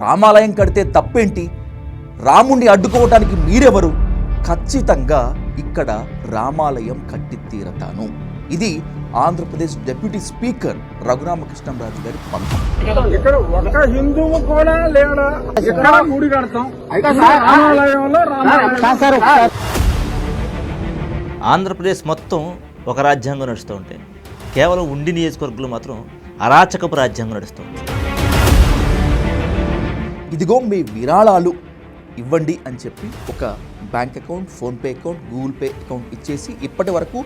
రామాలయం కడితే తప్పేంటి? రాముణ్ణి అడ్డుకోవటానికి మీరెవరు? ఖచ్చితంగా ఇక్కడ రామాలయం కట్టి తీరతాను. ఇది ఆంధ్రప్రదేశ్ డిప్యూటీ స్పీకర్ రఘురామకృష్ణంరాజు గారి పంతం. ఇక్కడ ఒక హిందువు కూడా లేడా? ఇక్కడ గుడి కడతాం రామాలయంలో ఆంధ్రప్రదేశ్ మొత్తం ఒక రాజ్యాంగం నడుస్తూ ఉంటే కేవలం ఉండి నియోజకవర్గంలో మాత్రం అరాచకపు రాజ్యాంగం నడుస్తుంది. ఇదిగో మీ విరాళాలు ఇవ్వండి అని చెప్పి ఒక bank account, PhonePe account, Google pay account ఇచ్చేసి ఇప్పటి వరకు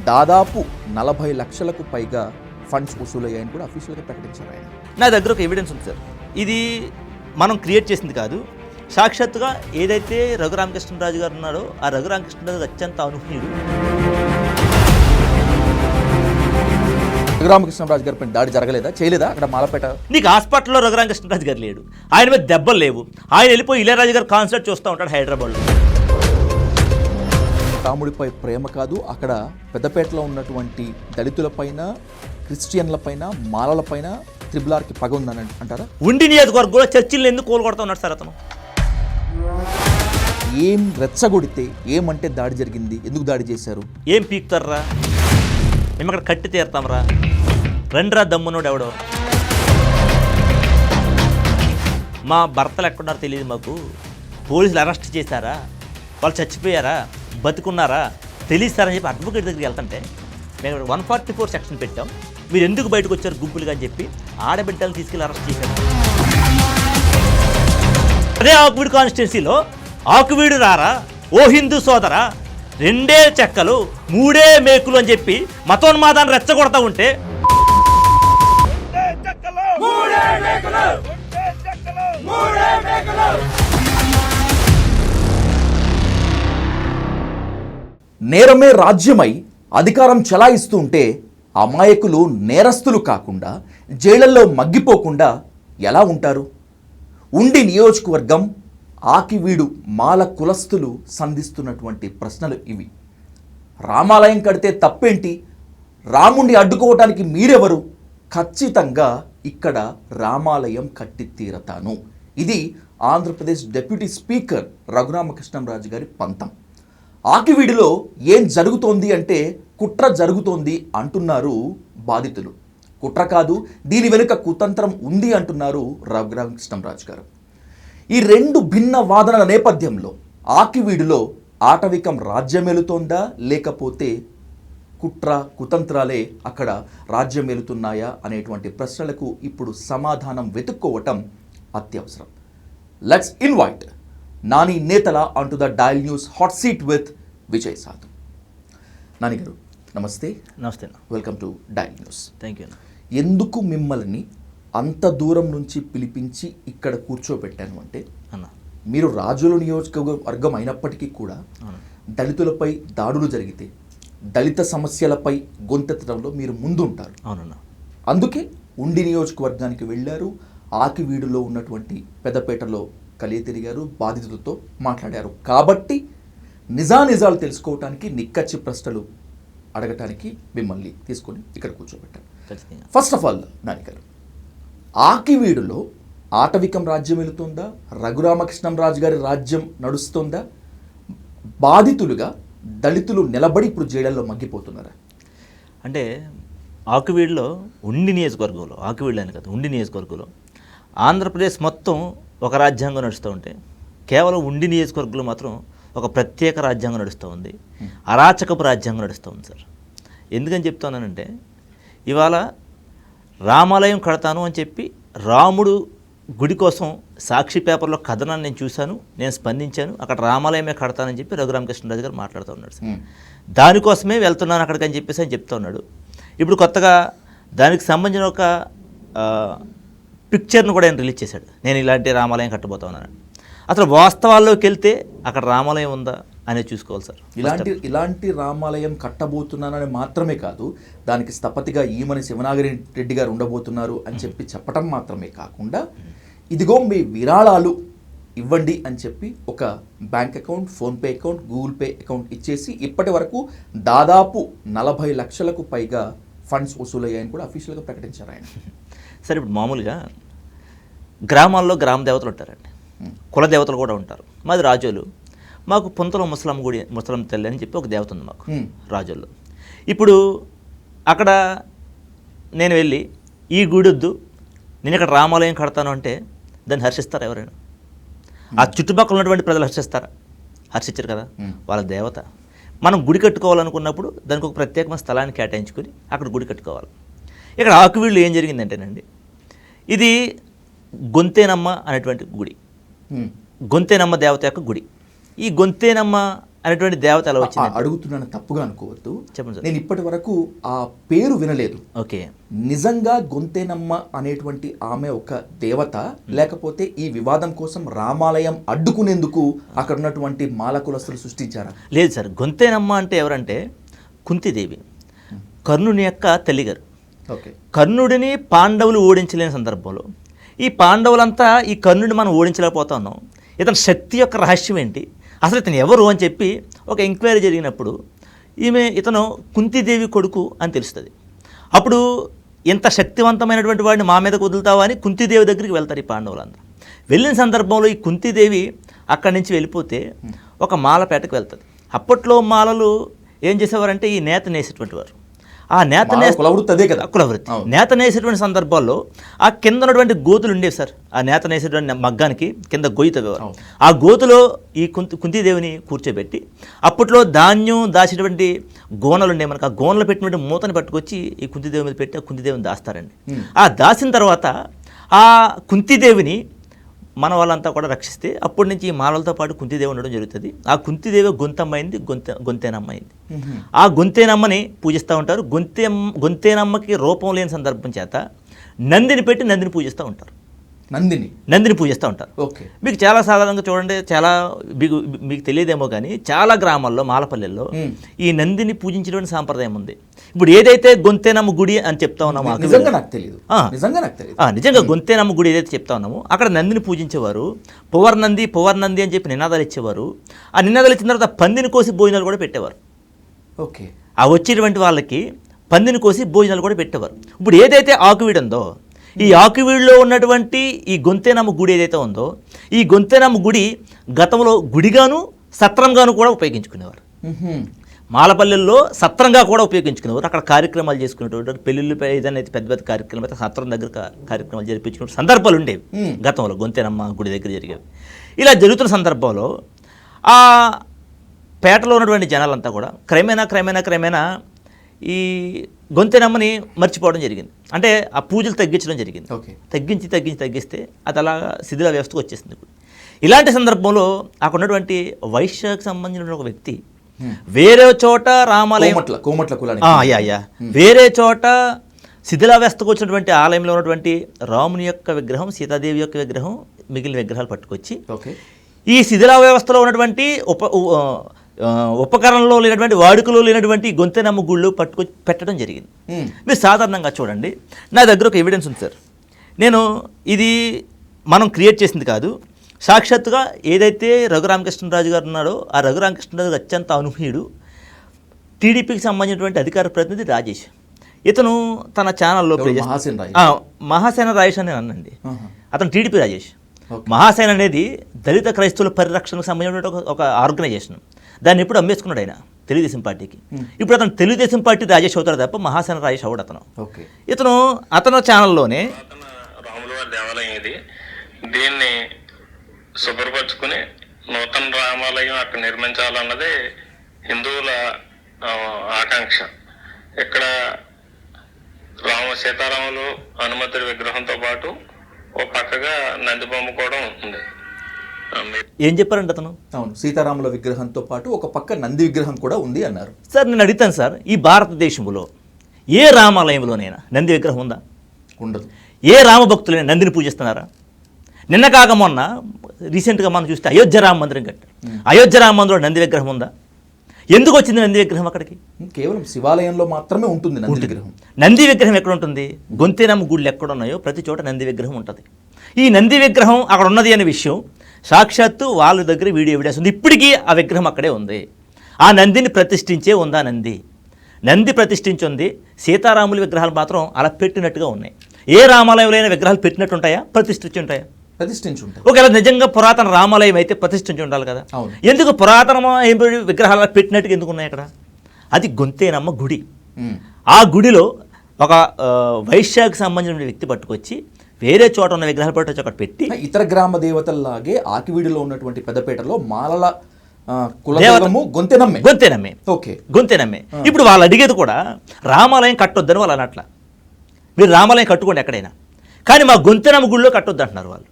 దాదాపు 40 లక్షలకు పైగా ఫండ్స్ వసూలయ్యాయని కూడా అఫీషియల్గా ప్రకటించారు ఆయన. నా దగ్గర ఒక ఎవిడెన్స్ ఉంది సార్. ఇది మనం క్రియేట్ చేసింది కాదు. సాక్షాత్తుగా ఏదైతే రఘురామకృష్ణరాజు గారు ఉన్నాడో ఆ రఘురామకృష్ణరాజు అత్యంత అనూహ్యుడు. రఘురామకృష్ణరాజు గారి పైన దాడి జరగలేదా, చేయలేదా అక్కడ మాలపేట? నీకు హాస్పిటల్లో రఘురామకృష్ణరాజు గారు లేడు, ఆయన మీద దెబ్బలు లేవు, ఆయన వెళ్ళిపోయి ఇళయరాజు గారు కాన్సర్ట్ చూస్తూ ఉంటాడు హైదరాబాద్లో. రాముడిపై ప్రేమ కాదు, అక్కడ పెద్దపేటలో ఉన్నటువంటి దళితులపైన, క్రిస్టియన్లపైన, మాలలపైన త్రిబులార్కి పగ ఉందని అంటారా? ఉండి నియోజకవర్గంలో చర్చిలను ఎందుకు కోలుకొడతా ఉన్నాడు సార్ అతను? ఏం రెచ్చగొడితే ఏమంటే దాడి జరిగింది, ఎందుకు దాడి చేశారు? ఏం పీకుతారా? మేము అక్కడ కట్టి తీరుతాంరా, రండిరా దమ్మునోడు ఎవడో. మా భర్తలు ఎక్కడున్నారో తెలియదు మాకు, పోలీసులు అరెస్ట్ చేశారా, వాళ్ళు చచ్చిపోయారా, బతుకున్నారా తెలియస్తారని చెప్పి అడ్వకేట్ దగ్గరికి వెళ్తుంటే మేము 144 సెక్షన్ పెట్టాం, మీరు ఎందుకు బయటకు వచ్చారు గుంపులుగా అని చెప్పి ఆడబిడ్డలను తీసుకెళ్ళి అరెస్ట్ చేశారు. అదే ఆకువీడు కాన్స్టిట్యున్సీలో ఆకువీడు రారా ఓ హిందూ సోదరా, 2 చెక్కలు 3 మేకులు అని చెప్పి మతోన్మాదాన్ని రెచ్చగొడతా ఉంటే నేరమే రాజ్యమై అధికారం చెలాయిస్తూ ఉంటే అమాయకులు నేరస్తులు కాకుండా జైళ్లలో మగ్గిపోకుండా ఎలా ఉంటారు? ఉండి నియోజకవర్గం ఆకివీడు మాల కులస్తులు సంధిస్తున్నటువంటి ప్రశ్నలు ఇవి. రామాలయం కడితే తప్పేంటి? రాముణ్ణి అడ్డుకోవటానికి మీరెవరు? ఖచ్చితంగా ఇక్కడ రామాలయం కట్టి తీరతాను. ఇది ఆంధ్రప్రదేశ్ డిప్యూటీ స్పీకర్ రఘురామకృష్ణంరాజు గారి పంతం. ఆకివీడిలో ఏం జరుగుతోంది అంటే కుట్ర జరుగుతోంది అంటున్నారు బాధితులు. కుట్ర కాదు, దీని వెనుక కుతంత్రం ఉంది అంటున్నారు రఘురామకృష్ణంరాజు గారు. ఈ 2 భిన్న వాదనల నేపథ్యంలో ఆకివీడులో ఆటవికం రాజ్యమేలుతోందా, లేకపోతే కుట్ర కుతంత్రాలే అక్కడ రాజ్యమేలుతున్నాయా అనేటువంటి ప్రశ్నలకు ఇప్పుడు సమాధానం వెతుక్కోవటం అత్యవసరం. లెట్స్ ఇన్వైట్ నాని నేతల అంటూ the dial news hot seat with Vijay సాధు. నాని గారు నమస్తే. నమస్తే. Welcome to dial news. Thank you. ఎందుకు మిమ్మల్ని అంత దూరం నుంచి పిలిపించి ఇక్కడ కూర్చోబెట్టాను అంటే, మీరు రాజుల నియోజకవర్గం అయినప్పటికీ కూడా దళితులపై దాడులు జరిగితే దళిత సమస్యలపై గొంతెత్తడంలో మీరు ముందుంటారు. అవునన్నా. అందుకే ఉండి నియోజకవర్గానికి వెళ్ళారు, ఆకివీడులో ఉన్నటువంటి పెద్దపేటలో కలియ తిరిగారు, బాధితులతో మాట్లాడారు. కాబట్టి నిజానిజాలు తెలుసుకోవటానికి, నిక్కచ్చి ప్రశ్నలు అడగటానికి మిమ్మల్ని తీసుకొని ఇక్కడ కూర్చోబెట్టారు. ఫస్ట్ ఆఫ్ ఆల్ నాని గారు, ఆకివీడులో ఆటవికం రాజ్యం వెళుతుందా, రఘురామకృష్ణంరాజు గారి రాజ్యం నడుస్తుందా? బాధితులుగా దళితులు నిలబడి ఇప్పుడు జైళ్ళల్లో మగ్గిపోతున్నారా? అంటే ఆకివీడులో ఉండి నియోజకవర్గంలో, ఆకివీడు అని కదా, ఉండి నియోజకవర్గంలో ఆంధ్రప్రదేశ్ మొత్తం ఒక రాజ్యాంగం నడుస్తూ ఉంటే కేవలం ఉండి నియోజకవర్గంలో మాత్రం ఒక ప్రత్యేక రాజ్యాంగం నడుస్తూ ఉంది, అరాచకపు రాజ్యాంగం నడుస్తూ ఉంది సార్. ఎందుకని చెప్తున్నానంటే, ఇవాళ రామాలయం కడతాను అని చెప్పి రాముడు గుడి కోసం సాక్షి పేపర్లో కథనాన్ని నేను చూశాను, నేను స్పందించాను, అక్కడ రామాలయమే కడతానని చెప్పి రఘురామకృష్ణరాజు గారు మాట్లాడుతూ ఉన్నాడు సార్. దానికోసమే వెళ్తున్నాను అక్కడికి అని చెప్పేసి అని చెప్తా ఉన్నాడు. ఇప్పుడు కొత్తగా దానికి సంబంధించిన ఒక పిక్చర్ను కూడా ఆయన రిలీజ్ చేశాడు, నేను ఇలాంటి రామాలయం కట్టబోతా ఉన్నాను. అసలు వాస్తవాల్లోకి వెళ్తే అక్కడ రామాలయం ఉందా అనేది చూసుకోవాలి సార్. ఇలాంటి రామాలయం కట్టబోతున్నానని మాత్రమే కాదు, దానికి స్థపతిగా ఈమని శివనాగిరి రెడ్డి గారు ఉండబోతున్నారు అని చెప్పి చెప్పడం మాత్రమే కాకుండా, ఇదిగో మీ విరాళాలు ఇవ్వండి అని చెప్పి ఒక bank account, PhonePe account, Google pay account ఇచ్చేసి ఇప్పటి వరకు దాదాపు 40 లక్షలకు పైగా ఫండ్స్ వసూలయ్యాయని కూడా అఫీషియల్గా ప్రకటించారు ఆయన. సార్ ఇప్పుడు మామూలుగా గ్రామాల్లో గ్రామ దేవతలు ఉంటారండి, కుల దేవతలు కూడా ఉంటారు. మాది రాజోలు, మాకు పుంతలో ముసలమ్మ గుడి, ముసలమ్మ తల్లి అని చెప్పి ఒక దేవత ఉంది మాకు రాజోల్లో. ఇప్పుడు అక్కడ నేను వెళ్ళి ఈ గుడి వద్దు, నేను ఇక్కడ రామాలయం కడతాను అంటే దాన్ని హర్షిస్తారా ఎవరైనా? ఆ చుట్టుపక్కల ఉన్నటువంటి ప్రజలు హర్షిస్తారా? హర్షించరు కదా. వాళ్ళ దేవత. మనం గుడి కట్టుకోవాలనుకున్నప్పుడు దానికి ఒక ప్రత్యేకమైన స్థలాన్ని కేటాయించుకొని అక్కడ గుడి కట్టుకోవాలి. ఇక్కడ ఆకువీళ్ళు ఏం జరిగిందంటేనండి, ఇది గొంతేనమ్మ అనేటువంటి గుడి, గొంతేనమ్మ దేవత యొక్క గుడి. ఈ గొంతేనమ్మ అనేటువంటి దేవత ఎలా వచ్చింది అడుగుతున్నాను, తప్పుగా అనుకోవద్దు. చెప్పండి సార్. నేను ఇప్పటి వరకు ఆ పేరు వినలేదు. ఓకే, నిజంగా గొంతేనమ్మ అనేటువంటి ఆమె ఒక దేవత, లేకపోతే ఈ వివాదం కోసం రామాలయం అడ్డుకునేందుకు అక్కడ ఉన్నటువంటి మాల కులస్తులు సృష్టించారా? లేదు సార్. గొంతేనమ్మ అంటే ఎవరంటే కుంతిదేవి, కర్ణుని యొక్క తల్లిగారు. ఓకే. కర్ణుడిని పాండవులు ఓడించలేని సందర్భంలో ఈ పాండవులంతా ఈ కర్ణుడిని మనం ఓడించలేకపోతా ఉన్నాం, ఇతని శక్తి యొక్క రహస్యం ఏంటి, అసలు ఇతను ఎవరు అని చెప్పి ఒక ఎంక్వైరీ జరిగినప్పుడు ఇతను కుంతిదేవి కొడుకు అని తెలుస్తుంది. అప్పుడు ఇంత శక్తివంతమైనటువంటి వాడిని మా మీదకు వదులుతావా అని కుంతిదేవి దగ్గరికి వెళ్తారు ఈ పాండవులందరూ. వెళ్ళిన సందర్భంలో ఈ కుంతిదేవి అక్కడి నుంచి వెళ్ళిపోతే ఒక మాలపేటకు వెళ్తుంది. అప్పట్లో మాలలు ఏం చేసేవారంటే ఈ నేత నేసేటువంటి వారు. ఆ నేత కులవృత్తి నేత నేసేటువంటి సందర్భాల్లో ఆ కింద ఉన్నటువంటి గోతులు ఉండేవి సార్. ఆ నేత నేసేటువంటి మగ్గానికి కింద గొయ్యి తవ్వేవారు. ఆ గోతులో ఈ కుంతిదేవిని కూర్చోబెట్టి అప్పట్లో ధాన్యం దాచేటువంటి గోనలు ఉండే, మనకు ఆ గోనలు పెట్టినటువంటి మూతని పట్టుకొచ్చి ఈ కుంతిదేవి మీద పెట్టి ఆ కుంతిదేవిని దాస్తారండి. ఆ దాచిన తర్వాత ఆ కుంతిదేవిని మన వాళ్ళంతా కూడా రక్షిస్తే అప్పటి నుంచి ఈ మాలలతో పాటు కుంతిదేవి ఉండడం జరుగుతుంది. ఆ కుంతిదేవి గొంతమ్మైంది, గొంతేనమ్మ అయింది. ఆ గొంతేనమ్మని పూజిస్తూ ఉంటారు. గొంతేనమ్మకి రూపం లేని సందర్భం చేత నందిని పెట్టి నందిని పూజిస్తూ ఉంటారు. నందిని పూజిస్తూ ఉంటారు. ఓకే. మీకు చాలా సాధారణంగా చూడండి, చాలా మీకు తెలియదేమో కానీ చాలా గ్రామాల్లో మాలపల్లెల్లో ఈ నందిని పూజించేటువంటి సాంప్రదాయం ఉంది. ఇప్పుడు ఏదైతే గొంతేనమ్మ గుడి అని చెప్తా ఉన్నామో, నిజంగా గొంతేనమ్మ గుడి ఏదైతే చెప్తా ఉన్నామో అక్కడ నందిని పూజించేవారు. పువర్నంది అని చెప్పి నినాదాలు ఇచ్చేవారు. ఆ నినాదాలు ఇచ్చిన తర్వాత పందిని కోసి భోజనాలు కూడా పెట్టేవారు. ఓకే. ఆ వచ్చేటువంటి వాళ్ళకి పందిని కోసి భోజనాలు కూడా పెట్టేవారు. ఇప్పుడు ఏదైతే ఆకువీడు ఉందో, ఈ ఆకువీడులో ఉన్నటువంటి ఈ గొంతేనమ్మ గుడి ఏదైతే ఉందో, ఈ గొంతేనమ్మ గుడి గతంలో గుడిగాను సత్రంగాను కూడా ఉపయోగించుకునేవారు. మాలపల్లెల్లో సత్రంగా కూడా ఉపయోగించుకునేవారు. అక్కడ కార్యక్రమాలు చేసుకునేటువంటి పెళ్ళిళ్ళపై ఏదైనా అయితే పెద్ద పెద్ద కార్యక్రమాలు అయితే సత్రం దగ్గర కార్యక్రమాలు జరిపించుకునే సందర్భాలు ఉండేవి గతంలో, గొంతేనమ్మ గుడి దగ్గర జరిగేవి. ఇలా జరుగుతున్న సందర్భంలో ఆ పేటలో ఉన్నటువంటి జనాలంతా కూడా క్రమేణా ఈ గొంతేనమ్మని మర్చిపోవడం జరిగింది. అంటే ఆ పూజలు తగ్గించడం జరిగింది. తగ్గిస్తే అది అలా శిథిల వ్యవస్థకు వచ్చేసింది. ఇలాంటి సందర్భంలో అక్కడ ఉన్నటువంటి వైశ్యకు సంబంధించిన ఒక వ్యక్తి వేరే చోట రామాలయం వేరే చోట శిథిలావ్యవస్థకు వచ్చినటువంటి ఆలయంలో ఉన్నటువంటి రాముని యొక్క విగ్రహం, సీతాదేవి యొక్క విగ్రహం, మిగిలిన విగ్రహాలు పట్టుకొచ్చి ఈ శిథిలా వ్యవస్థలో ఉన్నటువంటి ఉపకరణలో లేనటువంటి వాడుకలో లేనటువంటి గొంతేనమ్మ గుళ్ళు పట్టుకొచ్చి పెట్టడం జరిగింది. మీరు సాధారణంగా చూడండి, నా దగ్గర ఒక ఎవిడెన్స్ ఉంది సార్. ఇది మనం క్రియేట్ చేసింది కాదు. సాక్షాత్తుగా ఏదైతే రఘురామకృష్ణరాజు గారు ఉన్నాడో ఆ రఘురామకృష్ణరాజు అత్యంత అనూహ్యుడు. టీడీపీకి సంబంధించినటువంటి అధికార ప్రతినిధి రాజేష్. ఇతను తన ఛానల్లో మహాసేన రాజేష్ అని అనండి, అతను టీడీపీ రాజేష్. మహాసేన అనేది దళిత క్రైస్తవుల పరిరక్షణకు సంబంధించిన ఒక ఆర్గనైజేషన్. దాన్ని ఎప్పుడు అమ్మేసుకున్నాడు ఆయన తెలుగుదేశం పార్టీకి. ఇప్పుడు అతను తెలుగుదేశం పార్టీ రాజేష్ అవుతాడు తప్ప మహాసేన రాజేష్ అవడు అతను. అతను ఛానల్లోనే రాముల వారి దేవాలయం ఇది, దీన్ని శుభ్రపరచుకుని నూతన రామాలయం అక్కడ నిర్మించాలన్నదే హిందువుల ఆకాంక్ష. ఇక్కడ సీతారాములు హనుమంతుడి విగ్రహంతో పాటు ఓ పక్కగా నందిబొమ్మ కూడా ఉంటుంది. ఏం చెప్పారండి అతను? అవును, సీతారాముల విగ్రహంతో పాటు ఒక పక్క నంది విగ్రహం కూడా ఉంది అన్నారు. సార్ నేను అడుగుతాను సార్, ఈ భారతదేశంలో ఏ రామాలయంలోనైనా నంది విగ్రహం ఉందా? ఉండదు. ఏ రామభక్తులైనా నందిని పూజిస్తున్నారా? నిన్న కాక మొన్న రీసెంట్గా మనం చూస్తే అయోధ్య రామ మందిరం కట్టారు. అయోధ్య రామ మందిరంలో నంది విగ్రహం ఉందా? ఎందుకు వచ్చింది నంది విగ్రహం అక్కడికి? కేవలం శివాలయంలో మాత్రమే ఉంటుంది నంది విగ్రహం. నంది విగ్రహం ఎక్కడ ఉంటుంది? గొంతేనమ్మ గుళ్ళు ఎక్కడ ఉన్నాయో ప్రతి చోట నంది విగ్రహం ఉంటుంది. ఈ నంది విగ్రహం అక్కడ ఉన్నది అనే విషయం సాక్షాత్తు వాళ్ళ దగ్గర వీడియో ఎవిడెన్స్ ఉంది. ఇప్పటికీ ఆ విగ్రహం అక్కడే ఉంది. ఆ నందిని ప్రతిష్ఠించే ఉందా నంది ప్రతిష్ఠించి ఉంది. సీతారాముల విగ్రహాలు మాత్రం అలా పెట్టినట్టుగా ఉన్నాయి. ఏ రామాలయంలో విగ్రహాలు పెట్టినట్టు ఉంటాయా, ప్రతిష్ఠించి ఉంటాయా? ప్రతిష్ఠించి ఉంటాయి. ఒకవేళ నిజంగా పురాతన రామాలయం అయితే ప్రతిష్ఠించి ఉండాలి కదా. అవును. ఎందుకు పురాతన విగ్రహాలు పెట్టినట్టుగా ఎందుకు ఉన్నాయి అక్కడ? అది గొంతేనమ్మ గుడి. ఆ గుడిలో ఒక వైశ్యాకి సంబంధించిన వ్యక్తి పట్టుకొచ్చి వేరే చోట ఉన్న విగ్రహాలు పట్టుకొచ్చి అక్కడ పెట్టి, ఇతర గ్రామ దేవతల్లాగే ఆకివీడిలో ఉన్నటువంటి పెద్దపేటలో మాలల కులదేవము గొంతెనమ్మే. గొంతేనమ్మే. ఓకే, గొంతేనమ్మే. ఇప్పుడు వాళ్ళు అడిగేది కూడా రామాలయం కట్టొద్దని వాళ్ళు అనట్ల. మీరు రామాలయం కట్టుకోండి ఎక్కడైనా, కానీ మా గొంతెనమ్మ గుడిలో కట్టొద్దు అంటున్నారు వాళ్ళు,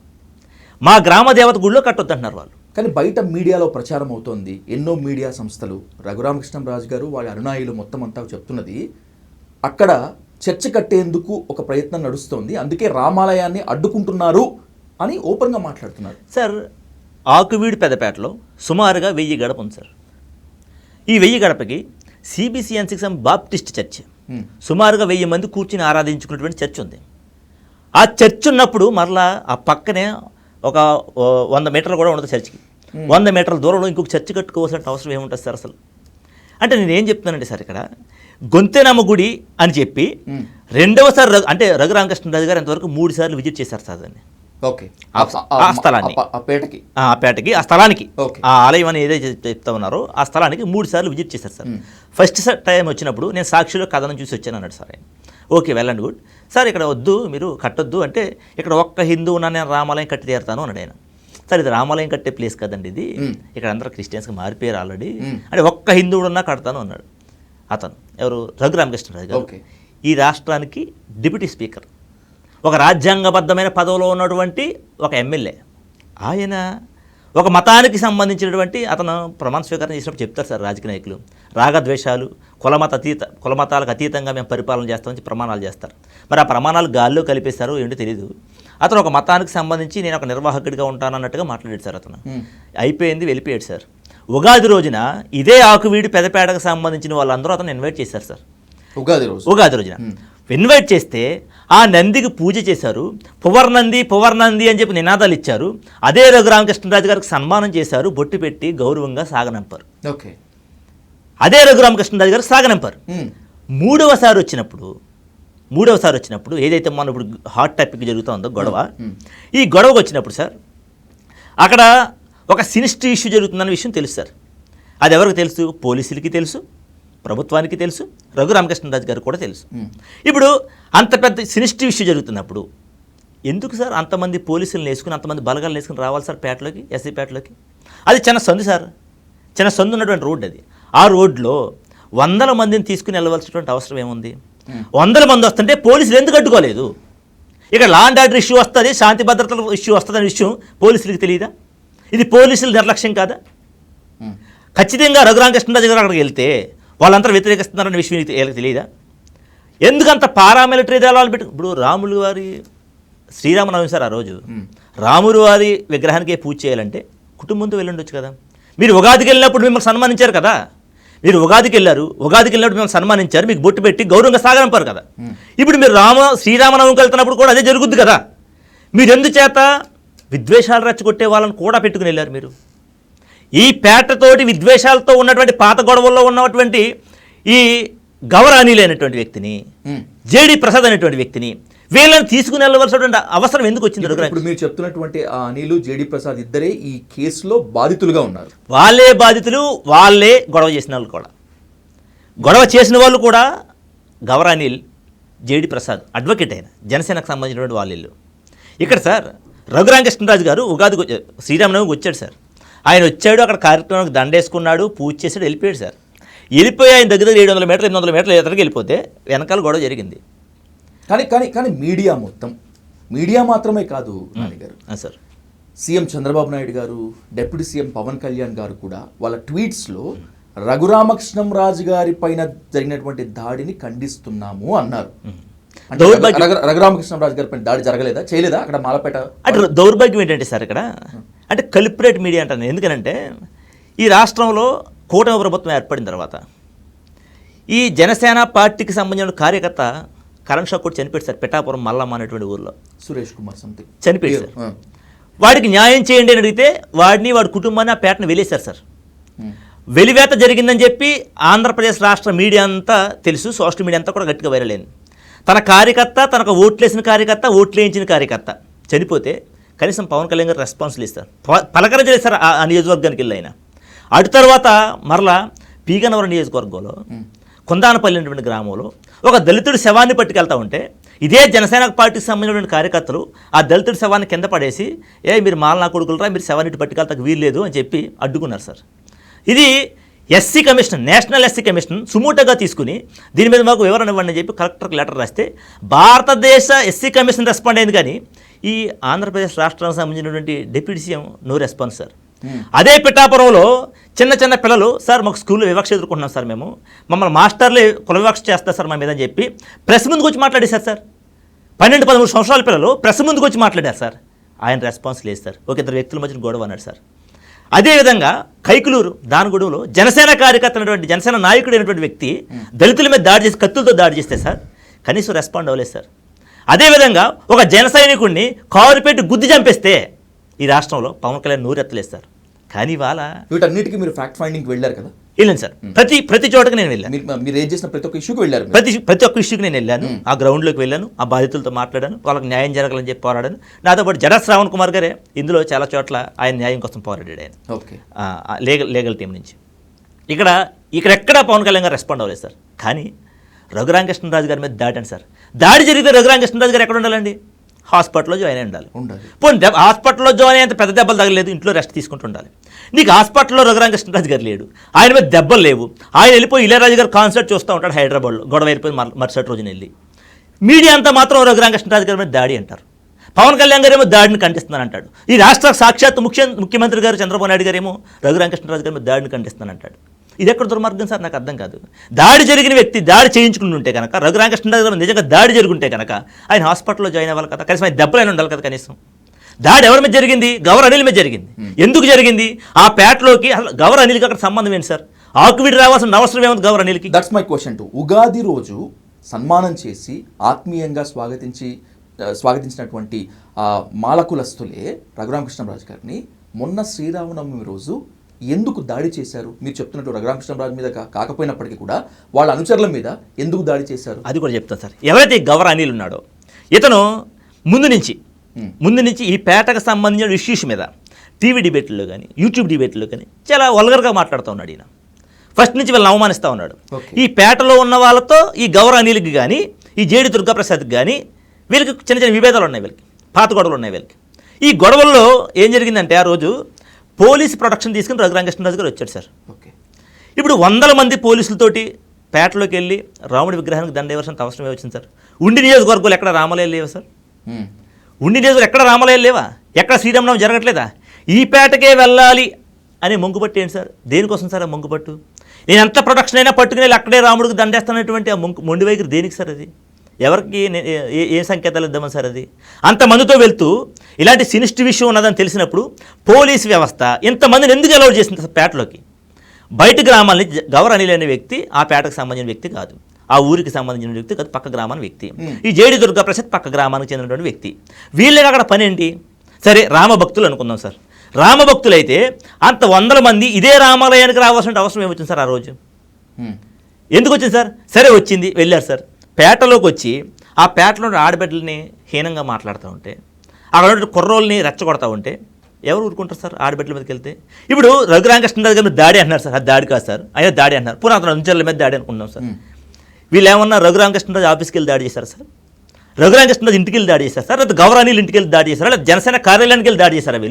మా గ్రామ దేవత గుడిలో కట్టొద్దు అంటున్నారు వాళ్ళు. కానీ బయట మీడియాలో ప్రచారం అవుతోంది, ఎన్నో మీడియా సంస్థలు, రఘురామకృష్ణరాజు గారు వాళ్ళ అనునాయులు మొత్తం అంతా చెప్తున్నది అక్కడ చర్చ కట్టేందుకు ఒక ప్రయత్నం నడుస్తోంది, అందుకే రామాలయాన్ని అడ్డుకుంటున్నారు అని ఓపెన్గా మాట్లాడుతున్నారు. సార్, ఆకువీడు పెద్దపేటలో సుమారుగా 1000 గడప ఉంది సార్. ఈ 1000 గడపకి CBCNC బాప్టిస్ట్ చర్చ్ సుమారుగా 1000 మంది కూర్చుని ఆరాధించుకున్నటువంటి చర్చ్ ఉంది. ఆ చర్చ్ ఉన్నప్పుడు మరలా ఆ పక్కనే ఒక 100 మీటర్లు కూడా ఉండదు చర్చికి. 100 మీటర్ల దూరంలో ఇంకొక చర్చ్ కట్టుకోవాల్సిన అవసరం ఏముంటుంది సార్ అసలు? అంటే నేనేం చెప్తున్నానంటే సార్, ఇక్కడ గొంతెనమ్మ గుడి అని చెప్పి రెండవసారి అంటే రఘురామకృష్ణరాజు గారు ఇంతవరకు 3 సార్లు విజిట్ చేశారు సార్ దాన్ని. ఓకే, ఆ స్థలాన్ని, ఆ పేటకి, ఆ స్థలానికి, ఆ ఆలయం అని ఏదైతే చెప్తా ఉన్నారో ఆ స్థలానికి 3 సార్లు విజిట్ చేశారు సార్. ఫస్ట్ టైం వచ్చినప్పుడు నేను సాక్షిలో కథనం చూసి వచ్చాను అన్నాడు సార్ ఆయన. Okay, well and good sir, ఇక్కడ వద్దు, మీరు కట్టొద్దు అంటే ఇక్కడ ఒక్క హిందువు నేను రామాలయం కట్టి తీరుతాను అన్నాడు ఆయన. సార్, ఇది రామాలయం కట్టే ప్లేస్ కదండి, ఇది ఇక్కడ అందరూ క్రిస్టియన్స్కి మారిపోయారు ఆల్రెడీ, అంటే ఒక్క హిందువుడు ఉన్నా కడతాను అన్నాడు అతను. ఎవరు? రఘురామకృష్ణరాజు గారు. ఈ రాష్ట్రానికి డిప్యూటీ స్పీకర్, ఒక రాజ్యాంగబద్ధమైన పదవిలో ఉన్నటువంటి ఒక ఎమ్మెల్యే. ఆయన ఒక మతానికి సంబంధించినటువంటి అతను ప్రమాణ స్వీకారం చేసినప్పుడు చెప్తారు సార్ రాజకీయ నాయకులు, రాగద్వేషాలు, కులమతాలకు అతీతంగా మేము పరిపాలన చేస్తామని ప్రమాణాలు చేస్తారు. మరి ఆ ప్రమాణాలు గాల్లో కలిపేశారు ఏంటో తెలియదు. అతను ఒక మతానికి సంబంధించి నేను ఒక నిర్వాహకుడిగా ఉంటాను అన్నట్టుగా మాట్లాడాడు సార్. అతను అయిపోయింది, వెళ్ళిపోయాడు సార్. ఉగాది రోజున ఇదే ఆకువీడి పెదపేటకు సంబంధించిన వాళ్ళందరూ అతను ఇన్వైట్ చేశారు సార్. ఉగాది రోజున ఇన్వైట్ చేస్తే ఆ నందికి పూజ చేశారు, పువర్నంది అని చెప్పి నినాదాలు ఇచ్చారు. అదే రఘురామకృష్ణరాజు గారికి సన్మానం చేశారు, బొట్టు పెట్టి గౌరవంగా సాగనంపారు. ఓకే, అదే రఘురామకృష్ణరాజు గారు సాగనంపారు. మూడవసారి వచ్చినప్పుడు ఏదైతే మనం ఇప్పుడు హాట్ టాపిక్ జరుగుతుందో గొడవ, ఈ గొడవకు వచ్చినప్పుడు సార్ అక్కడ ఒక సినిస్ట్రీ ఇష్యూ జరుగుతుందన్న విషయం తెలుసు సార్. అది ఎవరికి తెలుసు? పోలీసులకి తెలుసు, ప్రభుత్వానికి తెలుసు, రఘురామకృష్ణరాజు గారు కూడా తెలుసు. ఇప్పుడు అంత పెద్ద సినిస్ట్రీ ఇష్యూ జరుగుతున్నప్పుడు ఎందుకు సార్ అంతమంది పోలీసులను వేసుకుని, అంతమంది బలగాలను వేసుకుని రావాలి సార్ పేటలోకి, ఎస్సీ పేటలోకి? అది చిన్న సందు సార్, చిన్న సందు ఉన్నటువంటి రోడ్డు అది. ఆ రోడ్లో 100 మందిని తీసుకుని వెళ్ళవలసినటువంటి అవసరం ఏముంది? 100 మంది వస్తుంటే పోలీసులు ఎందుకు అడ్డుకోలేదు? ఇక్కడ లా అండ్ ఆర్డర్ ఇష్యూ వస్తుంది, శాంతి భద్రతల ఇష్యూ వస్తుంది అనే విషయం పోలీసులకు తెలియదా? ఇది పోలీసుల నిర్లక్ష్యం కాదా? ఖచ్చితంగా రఘురామకృష్ణరాజు గారు అక్కడికి వెళ్తే వాళ్ళంతా వ్యతిరేకిస్తున్నారనే విషయం వీళ్ళకి తెలియదా? ఎందుకంత పారామిలిటరీ దళాలు పెట్టి, ఇప్పుడు రాములు వారి శ్రీరామనవమి సార్, ఆ రోజు రాములు వారి విగ్రహానికే పూజ చేయాలంటే కుటుంబంతో వెళ్ళండొచ్చు కదా. మీరు ఉగాదికి వెళ్ళినప్పుడు మిమ్మల్ని సన్మానించారు కదా, మీరు ఉగాదికి వెళ్ళినప్పుడు మిమ్మల్ని సన్మానించారు, మీకు బొట్టు పెట్టి గౌరవంగా సాగనంపారు కదా. ఇప్పుడు మీరు శ్రీరామనవమికి వెళ్తున్నప్పుడు కూడా అదే జరుగుద్ది కదా. మీరు ఎందుచేత విద్వేషాలు రెచ్చగొట్టే వాళ్ళని కూడా పెట్టుకుని వెళ్ళారు మీరు? ఈ పేటతోటి విద్వేషాలతో ఉన్నటువంటి పాత గొడవల్లో ఉన్నటువంటి ఈ గౌరవనీయులు అయినటువంటి వ్యక్తిని, జేడి ప్రసాద్ అనేటువంటి వ్యక్తిని వీళ్ళని తీసుకుని వెళ్ళవలసినటువంటి అవసరం ఎందుకు వచ్చింది? ఇప్పుడు మీరు చెప్తున్నటువంటి ఆ అనిలు, జేడి ప్రసాద్ ఇద్దరే ఈ కేసులో బాధితులుగా ఉన్నారు. వాళ్ళే బాధితులు, వాళ్ళే గొడవ చేసిన వాళ్ళు కూడా. గొడవ చేసిన వాళ్ళు కూడా గౌరవనీయులు, జేడి ప్రసాద్ అడ్వకేట్ అయిన జనసేనకు సంబంధించినటువంటి వాళ్ళు. ఇక్కడ సార్ రఘురామకృష్ణరాజు గారు ఉగాదికి శ్రీరామనవమికి వచ్చాడు సార్. ఆయన వచ్చాడు, అక్కడ కార్యక్రమానికి దండేసుకున్నాడు, పూజ చేసాడు, వెళ్ళిపోయాడు సార్. వెళ్ళిపోయి ఆయన దగ్గర 700 మీటర్లు 800 మీటర్లు ఎదురుకి వెళ్ళిపోతే వెనకాల గొడవ జరిగింది. కానీ మీడియా మాత్రమే కాదు నాన్నగారు సార్, సీఎం చంద్రబాబు నాయుడు గారు, డిప్యూటీ సీఎం పవన్ కళ్యాణ్ గారు కూడా వాళ్ళ ట్వీట్స్లో రఘురామకృష్ణరాజు గారి పైన జరిగినటువంటి దాడిని ఖండిస్తున్నాము అన్నారు. రఘురామకృష్ణరాజు గారి పైన దాడి జరగలేదా, చేయలేదా అక్కడ మాలపేట? అంటే దౌర్భాగ్యం ఏంటంటే సార్, ఇక్కడ అంటే కల్పరేట్ మీడియా అంటాను. ఎందుకనంటే ఈ రాష్ట్రంలో కూటమి ప్రభుత్వం ఏర్పడిన తర్వాత ఈ జనసేన పార్టీకి సంబంధించిన కార్యకర్త కరెంట్ షాక్ కూడా చనిపోయాడు సార్, పిఠాపురం మల్లమ్మ అనేటువంటి ఊర్లో సురేష్ కుమార్ సంథింగ్ చనిపోయాడు సార్. వాడికి న్యాయం చేయండి అని అడిగితే వాడి కుటుంబాన్ని ఆ పేటను వెలేశారు సార్. వెలివేత జరిగిందని చెప్పి ఆంధ్రప్రదేశ్ రాష్ట్ర మీడియా అంతా తెలుసు, సోషల్ మీడియా అంతా కూడా గట్టిగా వైరల్ అయింది. తన కార్యకర్త, తనకు ఓట్లేసిన కార్యకర్త, ఓట్లేయించిన కార్యకర్త చనిపోతే కనీసం పవన్ కళ్యాణ్ గారు రెస్పాన్సిబుల్ ఇస్తారు, పలకరించలేదు సార్ ఆ నియోజకవర్గానికి వెళ్ళి ఆయన. అటు తర్వాత మరలా పీగనవరం నియోజకవర్గంలో కొందానపల్లి అనేటువంటి గ్రామంలో ఒక దళితుడి శవాన్ని పట్టుకెళ్తా ఉంటే ఇదే జనసేన పార్టీకి సంబంధించినటువంటి కార్యకర్తలు ఆ దళితుడి శవాన్ని కింద పడేసి మీరు మాలనా కొడుకులరా, మీరు శవాన్ని పట్టుకెళ్తాకు వీల్లేదు అని చెప్పి అడ్డుకున్నారు సార్. ఇది SC commission, national SC commission సుమూటగా తీసుకుని దీని మీద మాకు వివరణ ఇవ్వండి అని చెప్పి కలెక్టర్కి లెటర్ రాస్తే భారతదేశ ఎస్సీ కమిషన్ రెస్పాండ్ అయింది, కానీ ఈ ఆంధ్రప్రదేశ్ రాష్ట్రానికి సంబంధించినటువంటి deputy CM no response sir. అదే పిఠాపురంలో చిన్న చిన్న పిల్లలు సార్ మాకు స్కూల్లో వివక్ష ఎదుర్కొంటున్నాం సార్, మేము మమ్మల్ని మాస్టర్లే కుల వివక్ష చేస్తారు సార్ మా మీద అని చెప్పి ప్రెస్ ముందుకు వచ్చి మాట్లాడేశారు సార్. 12-13 సంవత్సరాల పిల్లలు ప్రెస్ ముందుకు వచ్చి మాట్లాడారు సార్. ఆయన రెస్పాన్స్ లేదు సార్. ఒక ఇద్దరు వ్యక్తుల మధ్య గొడవ అన్నాడు సార్. అదేవిధంగా కైకులూరు దానగూడెంలో జనసేన కార్యకర్త అయినటువంటి జనసేన నాయకుడు అయినటువంటి వ్యక్తి దళితుల మీద దాడి చేసి కత్తులతో దాడి చేస్తే సార్ కనీసం రెస్పాండ్ అవ్వలేదు సార్. అదేవిధంగా ఒక జన సైనికుడిని కారు పెట్టి గుద్ది చంపేస్తే ఈ రాష్ట్రంలో పవన్ కళ్యాణ్ నూరెత్తలేదు సార్. కానీ ఇవాళ వీటన్నిటికీ మీరు ఫ్యాక్ట్ ఫైండింగ్కి వెళ్ళారు కదా? వెళ్ళాను సార్. ప్రతి చోటకి నేను వెళ్ళాను. మీరు ఏం చేసిన ప్రతి ఒక్క ఇష్యూకి వెళ్ళారు? ప్రతి ఒక్క ఇష్యూకి నేను వెళ్ళాను. ఆ గ్రౌండ్లోకి వెళ్ళాను, ఆ బాధితులతో మాట్లాడాను, వాళ్ళకి న్యాయం జరగాలని చెప్పి పోరాడాను. నాతో పాటు జడ శ్రావణ్ కుమార్ గారే ఇందులో చాలా చోట్ల ఆయన న్యాయం కోసం పోరాడాడు ఆయన. ఓకే, లీగల్ టీం నుంచి. ఇక్కడెక్కడా పవన్ కళ్యాణ్ గారు రెస్పాండ్ అవ్వలేదు సార్. కానీ రఘురామకృష్ణరాజు గారి మీద దాటాను సార్. దాడి జరిగితే రఘురామకృష్ణరాజు గారు ఎక్కడ ఉండాలండి? హాస్పిటల్లో జాయిన్ అయి ఉండాలి. పోనీ హాస్పిటల్లో జాయిన్ అయ్యేంత పెద్ద దెబ్బలు తగలేదు, ఇంట్లో రెస్ట్ తీసుకుంటూ ఉండాలి. నీకు హాస్పిటల్లో రఘురామకృష్ణరాజు గారు లేడు, ఆయన మీద దెబ్బలు లేవు, ఆయన వెళ్ళిపోయి ఇళయరాజు గారు కాన్సర్ట్ చూస్తూ ఉంటాడు హైదరాబాద్లో, గొడవ అయిపోయి మరుసటి రోజున వెళ్ళి మీడియా అంతా మాత్రం రఘురామకృష్ణరాజు గారి మీద దాడి అంటారు. పవన్ కళ్యాణ్ గారు ఏమో దాడిని ఖండిస్తున్నాను అంటాడు. ఈ రాష్ట్ర సాక్షాత్ ముఖ్యమంత్రి గారు చంద్రబాబు నాయుడు గారు ఏమో రఘురామకృష్ణరాజు గారి మీద దాడిని ఖండిస్తున్నాను అంటాడు. ఇది ఎక్కడ దుర్మార్గం సార్? నాకు అర్థం కాదు. దాడి జరిగిన వ్యక్తి దాడి చేయించుకుని ఉంటే కనుక, రఘురామకృష్ణరాజు గారు నిజంగా దాడి జరుగుంటే కనుక ఆయన హాస్పిటల్లో జాయిన్ అవ్వాలి కదా, కనీసం ఆయన దెబ్బలైనా ఉండాలి కదా కనీసం. దాడి ఎవరి మీద జరిగింది? గవర్ అనిల్ మీద జరిగింది. ఎందుకు జరిగింది? ఆ పేటలోకి గవర్ అనిల్కి అక్కడ సంబంధం ఏంటి సార్? ఆకువిడి రావాల్సిన అవసరం ఏముంది గవర్ అనిల్కి? That's my question too. Ugadi రోజు సన్మానం చేసి ఆత్మీయంగా స్వాగతించినటువంటి మాలకులస్తులే రఘురామకృష్ణరాజు గారిని మొన్న శ్రీరామనవమి రోజు ఎందుకు దాడి చేశారు? మీరు చెప్తున్నట్టు రఘురామకృష్ణరాజు మీద కాకపోయినప్పటికీ కూడా వాళ్ళ అనుచరుల మీద ఎందుకు దాడి చేశారు? అది కూడా చెప్తాను సార్. ఎవరైతే గవర్ అనిల్ ఉన్నాడో ఇతను ముందు నుంచి ఈ పేటకు సంబంధించిన ఇష్యూస్ మీద టీవీ డిబేట్లో కానీ యూట్యూబ్ డిబేట్లో కానీ చాలా వల్గర్గా మాట్లాడుతూ ఉన్నాడు. ఈయన ఫస్ట్ నుంచి వీళ్ళని అవమానిస్తూ ఉన్నాడు. ఈ పేటలో ఉన్న వాళ్ళతో ఈ గవర్ అనిల్కి కానీ ఈ జేడి దుర్గాప్రసాద్కి కానీ వీళ్ళకి చిన్న చిన్న విభేదాలు ఉన్నాయి, వీళ్ళకి పాత గొడవలు ఉన్నాయి. వీళ్ళకి ఈ గొడవల్లో ఏం జరిగిందంటే ఆ రోజు పోలీస్ ప్రొటెక్షన్ తీసుకుని రఘురామకృష్ణరాజు గారు వచ్చాడు సార్. ఓకే, ఇప్పుడు 100 మంది పోలీసులతోటి పేటలోకి వెళ్ళి రాముడి విగ్రహానికి దండ వేయాల్సిన అవసరమే వచ్చింది సార్. ఉండి నియోజకవర్గాలు ఎక్కడ రామాలయాలు లేవా సార్? ఉండి నియోజకవర్గం ఎక్కడ రామాలయాలు లేవా? ఎక్కడ శ్రీరామనవమి జరగట్లేదా? ఈ పేటకే వెళ్ళాలి అని మొంగుపట్టు ఏంటి సార్? దేనికోసం సార్ ఆ మొంగుపట్టు? నేను ఎంత ప్రొటెక్షన్ అయినా పట్టుకుని అక్కడే రాముడికి దండేస్తున్నటువంటి ఆ మొండి వైఖరి దేనికి సార్? అది ఎవరికి ఏ సంకేతాలు ఇద్దామని సార్? అది అంతమందితో వెళ్తూ ఇలాంటి సినిస్టివ్ విషయం ఉన్నదని తెలిసినప్పుడు పోలీస్ వ్యవస్థ ఇంతమందిని ఎందుకు అలౌ చేసింది సార్ పేటలోకి? బయట గ్రామాలని గవర్ అనిల్ అనే వ్యక్తి ఆ పేటకు సంబంధించిన వ్యక్తి కాదు, ఆ ఊరికి సంబంధించిన వ్యక్తి కాదు, పక్క గ్రామానికి వ్యక్తి. ఈ జేడి దుర్గాప్రసాద్ పక్క గ్రామానికి చెందినటువంటి వ్యక్తి. వీళ్ళకి అక్కడ పని ఏంటి? సరే రామభక్తులు అనుకుందాం సార్. రామభక్తులు అయితే అంత 100 మంది ఇదే రామాలయానికి రావాల్సిన అవసరం ఏమొచ్చింది సార్ ఆ రోజు? ఎందుకు వచ్చింది సార్? సరే వచ్చింది, వెళ్ళారు సార్. పేటలోకి వచ్చి ఆ పేటలో ఆడబిడ్డలని హీనంగా మాట్లాడుతూ ఉంటే, అక్కడ కుర్రోళ్ళని రెచ్చగొడతా ఉంటే ఎవరు ఊరుకుంటారు సార్ ఆడబిడ్డల మీదకి వెళ్తే? ఇప్పుడు రఘురామకృష్ణరాజు గారి మీద దాడి అంటున్నారు సార్. అది దాడి కాదు సార్, అయినా దాడి అంటున్నారు. పూర్ణ అతను అనుచరుల మీద దాడి అనుకున్నాం సార్. వీళ్ళు ఏమన్నా రఘురామకృష్ణరాజు ఆఫీస్కి వెళ్ళి దాడి చేశారు సార్? రఘురామకృష్ణరాజు ఇంటికి వెళ్ళి దాడి చేశారు సార్? లేదా గవర్ అనిల్ ఇంటికి వెళ్ళి దాడి చేశారా? లేదా జనసేన కార్యాలయానికి వెళ్ళి దాడి చేశారా?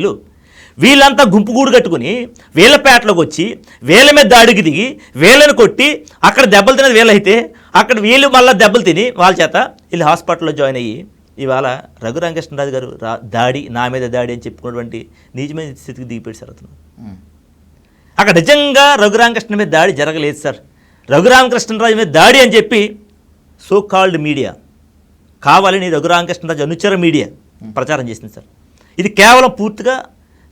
వీళ్ళంతా గుంపు గూడు కట్టుకుని వీళ్ళ పేటలోకి వచ్చి వీళ్ళ మీద దాడికి దిగి వీళ్ళని కొట్టి అక్కడ దెబ్బలు తినేది వీళ్ళైతే అక్కడ వీళ్ళు మళ్ళీ దెబ్బలు తిని వాళ్ళ చేత వీళ్ళు హాస్పిటల్లో జాయిన్ అయ్యి ఇవాళ రఘురామకృష్ణరాజు గారు దాడి నా మీద దాడి అని చెప్పుకున్నటువంటి నిజమైన స్థితికి దిగిపోయాడు సార్ అతను. అక్కడ నిజంగా రఘురామకృష్ణ మీద దాడి జరగలేదు సార్. రఘురామకృష్ణరాజు మీద దాడి అని చెప్పి సో కాల్డ్ మీడియా కావాలని రఘురామకృష్ణరాజు అనుచర మీడియా ప్రచారం చేసింది సార్. ఇది కేవలం పూర్తిగా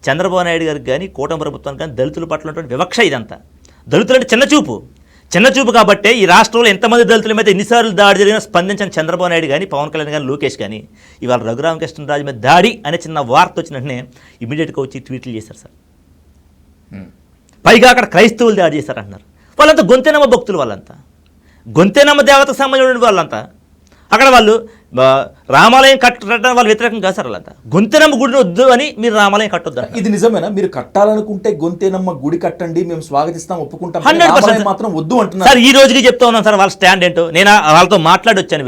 చంద్రబాబు నాయుడు గారికి కానీ కూటమి ప్రభుత్వానికి కానీ దళితుల పట్ల ఉన్నటువంటి వివక్ష. ఇదంతా దళితులంటే చిన్నచూపు కాబట్టే ఈ రాష్ట్రంలో ఎంతమంది దళితుల మీద ఎన్నిసార్లు దాడి జరిగినా స్పందించిన చంద్రబాబు నాయుడు కానీ పవన్ కళ్యాణ్ కానీ లోకేష్ కానీ ఇవాళ రఘురామకృష్ణరాజు మీద దాడి అనే చిన్న వార్త వచ్చిన వెంటనే ఇమీడియట్గా వచ్చి ట్వీట్లు చేశారు సార్. పైగా అక్కడ క్రైస్తవులు దాడి చేశారంటున్నారు. వాళ్ళంతా గొంతెనమ్మ భక్తులు, వాళ్ళంతా గొంతెనమ్మ దేవతకు సంబంధించిన వాళ్ళంతా. అక్కడ వాళ్ళు రామాలయం కట్టడం వాళ్ళు వ్యతిరేకం కాదు సార్. వాళ్ళంతా గొంతెనమ్మ గుడిని వద్దు అని మీరు రామాలయం కట్టొద్దు. ఇది నిజమేనా? మీరు కట్టాలనుకుంటే గొంతేనమ్మ గుడి కట్టండి, మేము స్వాగతిస్తాం, ఒప్పుకుంటాం, 100% మాత్రం వద్దు అంటున్నారు సార్. ఈ రోజుకి చెప్తా ఉన్నాను సార్, వాళ్ళ స్టాండ్ ఏంటో. నేను వాళ్ళతో మాట్లాడొచ్చాను,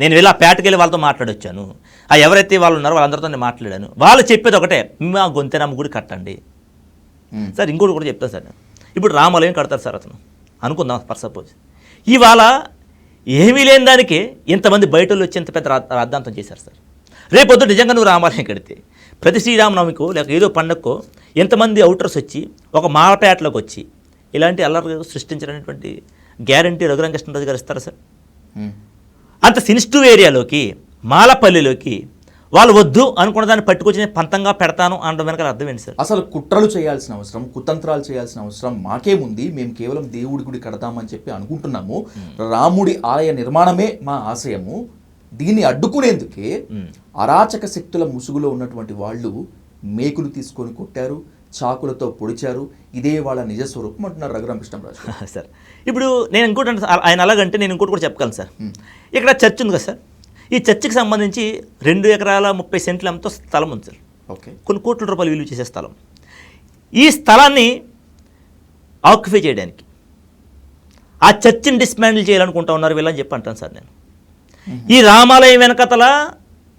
నేను వెళ్ళి ఆ పేటకి వెళ్ళి వాళ్ళతో మాట్లాడొచ్చాను. ఆ ఎవరైతే వాళ్ళు ఉన్నారో వాళ్ళందరితో నేను మాట్లాడాను. వాళ్ళు చెప్పేది ఒకటే, మా గొంతెనమ్మ గుడి కట్టండి సార్. ఇంకోటి కూడా చెప్తాను సార్, ఇప్పుడు రామాలయం కడతారు సార్ అతను అనుకుందాం ఫర్ సపోజ్. ఇవాళ ఏమీ లేని దానికి ఇంతమంది బయట వాళ్ళు వచ్చి ఇంత పెద్ద రాద్ధాంతం చేశారు సార్. రేపొద్దు నిజంగా నువ్వు రామాలయం కడితే ప్రతి శ్రీరామనవమికో లేక ఏదో పండగకో ఎంతమంది అవుటర్స్ వచ్చి ఒక మాపేటలోకి వచ్చి ఇలాంటి అల్లరి సృష్టించినటువంటి గ్యారంటీ రఘురామకృష్ణరాజు గారు ఇస్తారా సార్? అంత సెన్సిటివ్ ఏరియాలోకి మాలపల్లిలోకి వాళ్ళు వద్దు అనుకున్న దాన్ని పట్టుకొచ్చి నేను పంతంగా పెడతాను అనడం వెనకాల అర్థం ఏంటి సార్? అసలు కుట్రలు చేయాల్సిన అవసరం, కుతంత్రాలు చేయాల్సిన అవసరం మాకేముంది? మేము కేవలం దేవుడి గుడి కడతామని చెప్పి అనుకుంటున్నాము. రాముడి ఆలయ నిర్మాణమే మా ఆశయము. దీన్ని అడ్డుకునేందుకే అరాచక శక్తుల ముసుగులో ఉన్నటువంటి వాళ్ళు మేకులు తీసుకొని కొట్టారు, చాకులతో పొడిచారు. ఇదే వాళ్ళ నిజస్వరూపం అంటున్నారు రఘురామకృష్ణరాజు సార్. ఇప్పుడు నేను ఇంకోటి అంటే ఆయన అలాగంటే నేను ఇంకోటి కూడా చెప్పగలను సార్. ఇక్కడ చర్చ్ ఉంది కదా సార్, ఈ చర్చికి సంబంధించి 2 ఎకరాల 30 సెంట్ల ఎంతో స్థలం ఉంది సార్. ఓకే, కొన్ని కోట్ల రూపాయలు విలువ చేసే స్థలం. ఈ స్థలాన్ని ఆక్యుపై చేయడానికి ఆ చర్చిని డిస్మాండిల్ చేయాలనుకుంటా ఉన్నారు వీళ్ళని చెప్పి అంటాను సార్ నేను. ఈ రామాలయం వెనకతల,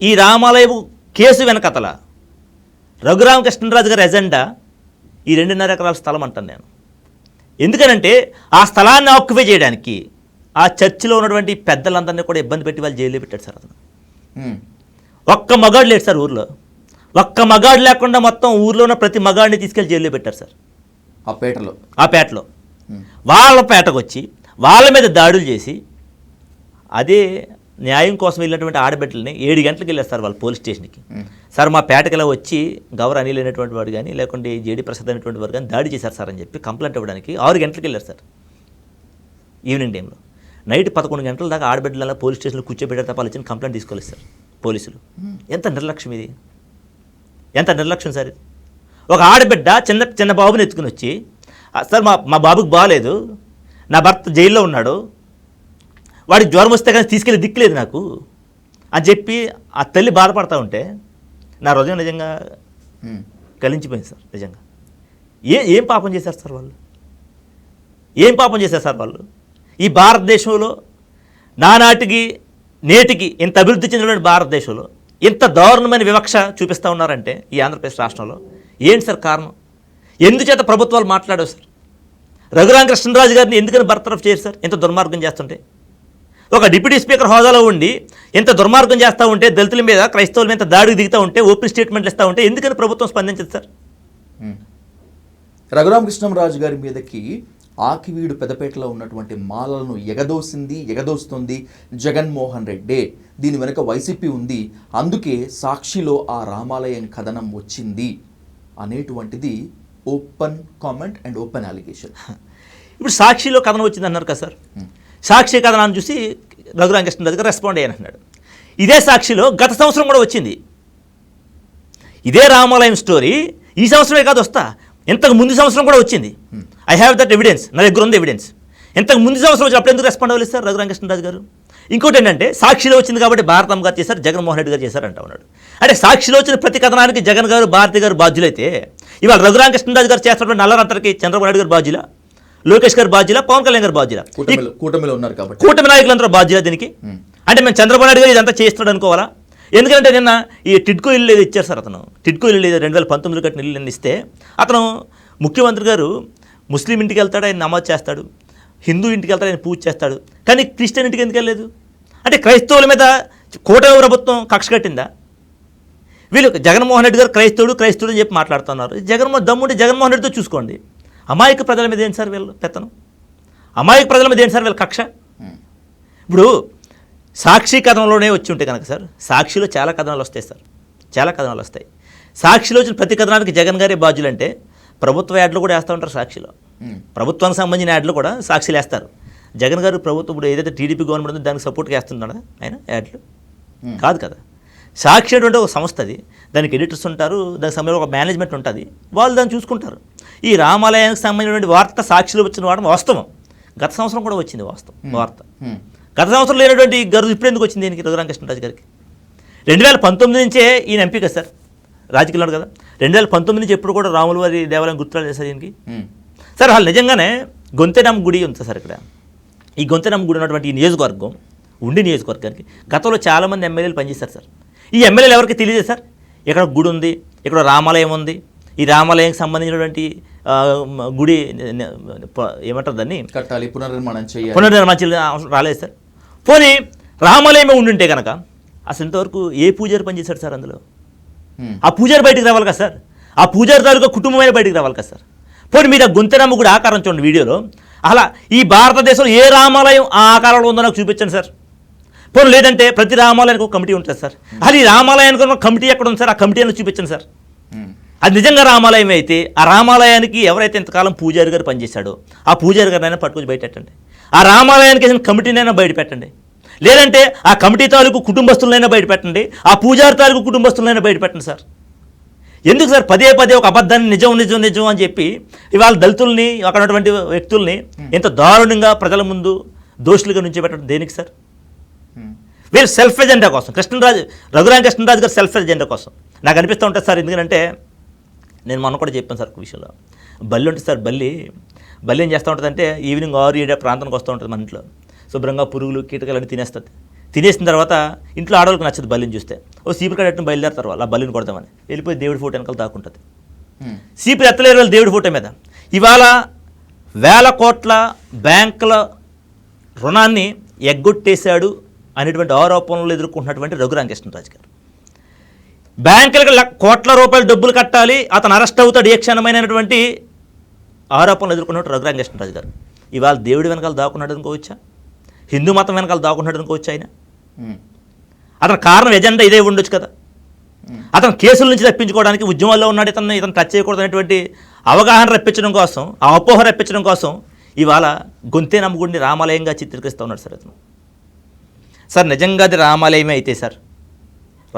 ఈ రామాలయం కేసు వెనకతల రఘురామకృష్ణరాజు గారి ఎజెండా ఈ 2.5 ఎకరాల స్థలం అంటాను నేను. ఎందుకనంటే ఆ స్థలాన్ని ఆక్యుపై చేయడానికి ఆ చర్చిలో ఉన్నటువంటి పెద్దలందరినీ కూడా ఇబ్బంది పెట్టి వాళ్ళు జైల్లో పెట్టాడు సార్ అతను. ఒక్క మగాడు లేడు సార్ ఊర్లో. ఒక్క మగాడు లేకుండా మొత్తం ఊర్లో ఉన్న ప్రతి మగాడిని తీసుకెళ్లి జైల్లో పెట్టారు సార్ ఆ పేటలో. వాళ్ళ పేటకు వచ్చి వాళ్ళ మీద దాడులు చేసి అదే న్యాయం కోసం వెళ్ళినటువంటి ఆడబిడ్డలని 7 గంటలకు వెళ్ళారు సార్ వాళ్ళు పోలీస్ స్టేషన్కి. సార్ మా పేటకి ఇలా వచ్చి గౌరవ అనిల్ అనేటువంటి వాడు కానీ లేకుంటే జేడీ ప్రసాద్ అనేటువంటి వాడు కానీ దాడి చేశారు సార్ అని చెప్పి కంప్లైంట్ ఇవ్వడానికి 6 గంటలకు వెళ్ళారు సార్ ఈవినింగ్ టైంలో. నైట్ 11 గంటల దాకా ఆడబిడ్డల పోలీస్ స్టేషన్లో కూర్చోబెట్టారు తప్ప వచ్చిన కంప్లైంట్ తీసుకోలేదు సార్ పోలీసులు. ఎంత నిర్లక్ష్యం ఇది, ఎంత నిర్లక్ష్యం సార్ ఇది. ఒక ఆడబిడ్డ చిన్న బాబుని ఎత్తుకుని వచ్చి సార్ మా బాబుకి బాగాలేదు, నా భర్త జైల్లో ఉన్నాడు, వాడికి జ్వరం వస్తే కానీ తీసుకెళ్ళి దిక్కులేదు నాకు అని చెప్పి ఆ తల్లి బాధపడతా ఉంటే నా హృదయం నిజంగా కలించిపోయింది సార్. నిజంగా ఏం పాపం చేశారు సార్ వాళ్ళు? ఏం పాపం చేశారు సార్ వాళ్ళు? ఈ భారతదేశంలో నానాటికి నేటికి ఇంత అభివృద్ధి చెందినటువంటి భారతదేశంలో ఇంత దారుణమైన వివక్ష చూపిస్తూ ఉన్నారంటే ఈ ఆంధ్రప్రదేశ్ రాష్ట్రంలో ఏంటి సార్ కారణం? ఎందుచేత ప్రభుత్వాలు మాట్లాడావు సార్? రఘురామకృష్ణరాజు గారిని ఎందుకని బర్తరఫ్ చేయరు సార్ ఇంత దుర్మార్గం చేస్తుంటే? ఒక డిప్యూటీ స్పీకర్ హోదాలో ఉండి ఎంత దుర్మార్గం చేస్తూ ఉంటే, దళితుల మీద క్రైస్తవుల మీద దాడికి దిగుతూ ఉంటే, ఓపెన్ స్టేట్మెంట్లు ఇస్తూ ఉంటే ఎందుకని ప్రభుత్వం స్పందించదు సార్? రఘురామకృష్ణరాజు గారి మీదకి ఆకివీడు పెదపేటలో ఉన్నటువంటి మాలలను ఎగదోస్తుంది జగన్మోహన్ రెడ్డి. దీని వెనుక వైసీపీ ఉంది, అందుకే సాక్షిలో ఆ రామాలయం కథనం వచ్చింది అనేటువంటిది open comment and open allegation. ఇప్పుడు సాక్షిలో కథనం వచ్చింది అన్నారు కదా సార్. సాక్షి కథనాన్ని చూసి రఘురామకృష్ణరాజు గారు రెస్పాండ్ అయ్యాను అన్నాడు. ఇదే సాక్షిలో గత సంవత్సరం కూడా వచ్చింది ఇదే రామాలయం స్టోరీ. ఈ సంవత్సరమే కాదు వస్తా, ఇంతకు ముందు సంవత్సరం కూడా వచ్చింది. ఐ హ్యావ్ దట్ ఎవిడెన్స్, నా దగ్గర ఉంది ఎవిడెన్స్. ఇంతకు ముందు సంవత్సరం వచ్చి అప్పుడు ఎందుకు రెస్పాండ్ అవ్వలేదు సార్ రఘురామకృష్ణరాజు గారు? ఇంకోటి ఏంటంటే సాక్షిలో వచ్చింది కాబట్టి భారతమ్మ గారు చేశారు, జగన్మోహన్ రెడ్డి గారు చేశారు అంటా ఉన్నాడు. అంటే సాక్షిలో వచ్చిన ప్రతి కథనానికి జగన్ గారు భారతి గారు బాధ్యులైతే ఇవాళ రఘురామకృష్ణరాజు గారు చేస్తున్నటువంటి నల్లరంతరికి చంద్రబాబు నాయుడు గారు బాధ్యులా, లోకేష్ గారు బాధ్యులా, పవన్ కళ్యాణ్ గారు బాధ్యులా? కూటమిలో ఉన్నారు కాబట్టి కూటమి నాయకులందరూ బాధ్యులా దీనికి? అంటే మేము చంద్రబాబు నాయుడు గారు ఇదంతా చేస్తాడు అనుకోవాలా? ఎందుకంటే నిన్న ఈ టిడ్కో ఇల్లు ఏదో ఇచ్చారు సార్ అతను. టిడ్కో ఇల్లు 2019 కట్టిన ఇల్లు ఇస్తే అతను ముఖ్యమంత్రి గారు ముస్లిం ఇంటికి వెళ్తాడు, ఆయన నమాజ్ చేస్తాడు, హిందూ ఇంటికి వెళ్తాడు, ఆయన పూజ చేస్తాడు, కానీ క్రిస్టియన్ ఇంటికి ఎందుకు వెళ్ళలేదు? అంటే క్రైస్తవుల మీద కూటమి ప్రభుత్వం కక్ష కట్టిందా? వీళ్ళు జగన్మోహన్ రెడ్డి గారు క్రైస్తవుడు అని చెప్పి మాట్లాడుతున్నారు. దమ్ముంటే జగన్మోహన్ రెడ్డితో చూసుకోండి. అమాయక ప్రజల మీద ఏంటి సార్ వీళ్ళు పెత్తనం? అమాయక ప్రజల మీద ఏంటి సార్ వీళ్ళ కక్ష? ఇప్పుడు సాక్షి కథనంలోనే వచ్చి ఉంటే కనుక సార్, సాక్షిలో చాలా కథనాలు వస్తాయి సార్, చాలా కథనాలు వస్తాయి. సాక్షిలో వచ్చిన ప్రతి కథనానికి జగన్ గారే బాధ్యులు అంటే ప్రభుత్వ యాడ్లు కూడా వేస్తూ ఉంటారు సాక్షిలో. ప్రభుత్వానికి సంబంధించిన యాడ్లు కూడా సాక్షిలు వేస్తారు. జగన్ గారు ప్రభుత్వం ఇప్పుడు ఏదైతే టీడీపీ గవర్నమెంట్ ఉందో దానికి సపోర్ట్గా వేస్తున్నాడా ఆయన యాడ్లు? కాదు కదా. సాక్షి అంటే ఒక సంస్థ, అది దానికి ఎడిటర్స్ ఉంటారు, దానికి సంబంధించిన ఒక మేనేజ్మెంట్ ఉంటుంది, వాళ్ళు దాన్ని చూసుకుంటారు. ఈ రామాలయానికి సంబంధించినటువంటి వార్త సాక్షిలో వచ్చిన వాడడం వాస్తవం. గత సంవత్సరం కూడా వచ్చింది వార్త. గత సంవత్సరం లేనటువంటి గరువు ఇప్పుడు ఎందుకు వచ్చింది దీనికి రఘురామకృష్ణరాజు గారికి? 2019 నుంచే ఈయన ఎంపీ కదా సార్, రాజకీయాలు కదా. 2019 నుంచి ఎప్పుడు కూడా రాముల వారి దేవాలయం గుర్తురాలేదు సార్ దీనికి. సార్ వాళ్ళు నిజంగానే గొంతెనమ్మ గుడి ఉంది సార్ ఇక్కడ. ఈ గొంతెనమ్మ గుడి ఉన్నటువంటి ఈ నియోజకవర్గం, ఉండి నియోజకవర్గానికి గతంలో చాలామంది ఎమ్మెల్యేలు పనిచేస్తారు సార్. ఈ ఎమ్మెల్యేలు ఎవరికి తెలియదు సార్. ఇక్కడ గుడి ఉంది, ఇక్కడ రామాలయం ఉంది. ఈ రామాలయానికి సంబంధించినటువంటి గుడి ఏమంటారు దాన్ని కట్టాలి, పునర్నిర్మాణం చేయాలి, పునర్నిర్మాణం రాలేదు సార్. పోనీ రామాలయమే ఉండుంటే కనుక అసలు ఇంతవరకు ఏ పూజారి పనిచేశాడు సార్ అందులో? ఆ పూజారి బయటికి రావాలి కదా సార్, ఆ పూజారి తాలూకా కుటుంబమైన బయటికి రావాలి కదా సార్. పోనీ మీరు ఆ గొంతెనమ్మ కూడా ఆకారం చూడండి వీడియోలో. అలా ఈ భారతదేశంలో ఏ రామాలయం ఆ ఆకారంలో ఉందో నాకు చూపించండి సార్. పోనీ లేదంటే ప్రతి రామాలయానికి ఒక కమిటీ ఉంటుంది సార్. అది ఈ రామాలయానికి ఉన్న కమిటీ ఎక్కడ ఉంది సార్? ఆ కమిటీ అని చూపించండి సార్. అది నిజంగా రామాలయం అయితే ఆ రామాలయానికి ఎవరైతే ఇంతకాలం పూజారి గారు పనిచేశాడో ఆ పూజారి గారినైనా పట్టుకొచ్చి బయట పెట్టండి. ఆ రామాలయానికి వేసిన కమిటీనైనా బయట పెట్టండి. లేదంటే ఆ కమిటీ తాలూకు కుటుంబస్తులైనా బయట పెట్టండి, ఆ పూజారి తాలూకు కుటుంబస్తులైనా బయట పెట్టండి సార్. ఎందుకు సార్ పదే పదే ఒక అబద్ధాన్ని నిజం నిజం నిజం అని చెప్పి ఇవాళ దళితుల్ని, అక్కడ ఉన్నటువంటి వ్యక్తుల్ని ఎంత దారుణంగా ప్రజల ముందు దోషులుగా నుంచి పెట్టడం దేనికి సార్? వీళ్ళు సెల్ఫ్ ఎజెండా కోసం, రఘురామకృష్ణరాజు గారు సెల్ఫ్ ఎజెండా కోసం నాకు అనిపిస్తూ ఉంటుంది సార్. ఎందుకంటే నేను మొన్న కూడా చెప్పాను సార్ ఒక విషయంలో, బల్లి ఉంటుంది సార్. బల్లి ఏం చేస్తూ ఉంటుందంటే ఈవినింగ్ 6-7 ప్రాంతానికి వస్తూ ఉంటుంది మన ఇంట్లో. శుభ్రంగా పురుగులు కీటకాలన్నీ తినేస్తుంది. తినేసిన తర్వాత ఇంట్లో ఆడవాళ్ళకి నచ్చదు బల్లిని చూస్తే. ఓ సీపురు కట్టని బయలుదేరుతారు వాళ్ళు ఆ బల్లిని కొడదామని. వెళ్ళిపోయి దేవుడి ఫోటో వెనకాల దాక్కుంటుంది. సీపురు ఎత్తలేరు వాళ్ళు దేవుడి ఫోటో మీద. ఇవాళ వేల కోట్ల బ్యాంకుల రుణాన్ని ఎగ్గొట్టేశాడు అనేటువంటి ఆరోపణలు ఎదుర్కొంటున్నటువంటి రఘురామకృష్ణరాజు గారు. బ్యాంకులకు కోట్ల రూపాయల డబ్బులు కట్టాలి, అతను అరెస్ట్ అవుతాడు ఏ క్షణమైనటువంటి ఆరోపణలు ఎదుర్కొన్నట్టు రఘురామకృష్ణరాజు గారు ఇవాళ దేవుడి వెనకాల దాక్కున్నాడు అనుకోవచ్చా? హిందూ మతం వెనకాల దాక్కున్నాడు అనుకోవచ్చు ఆయన? అతని కారణం ఎజెండా ఇదే ఉండొచ్చు కదా. అతను కేసుల నుంచి తప్పించుకోవడానికి ఉద్యమాల్లో ఉన్నాడు, ఇతను టచ్ చేయకూడదు అనేటువంటి అవగాహన రప్పించడం కోసం, ఆ అపోహ రప్పించడం కోసం ఇవాళ గొంతెనమ్మ గుడిని రామాలయంగా చిత్రీకరిస్తూ ఉన్నాడు సార్ అతను. సార్ నిజంగా అది రామాలయమే అయితే సార్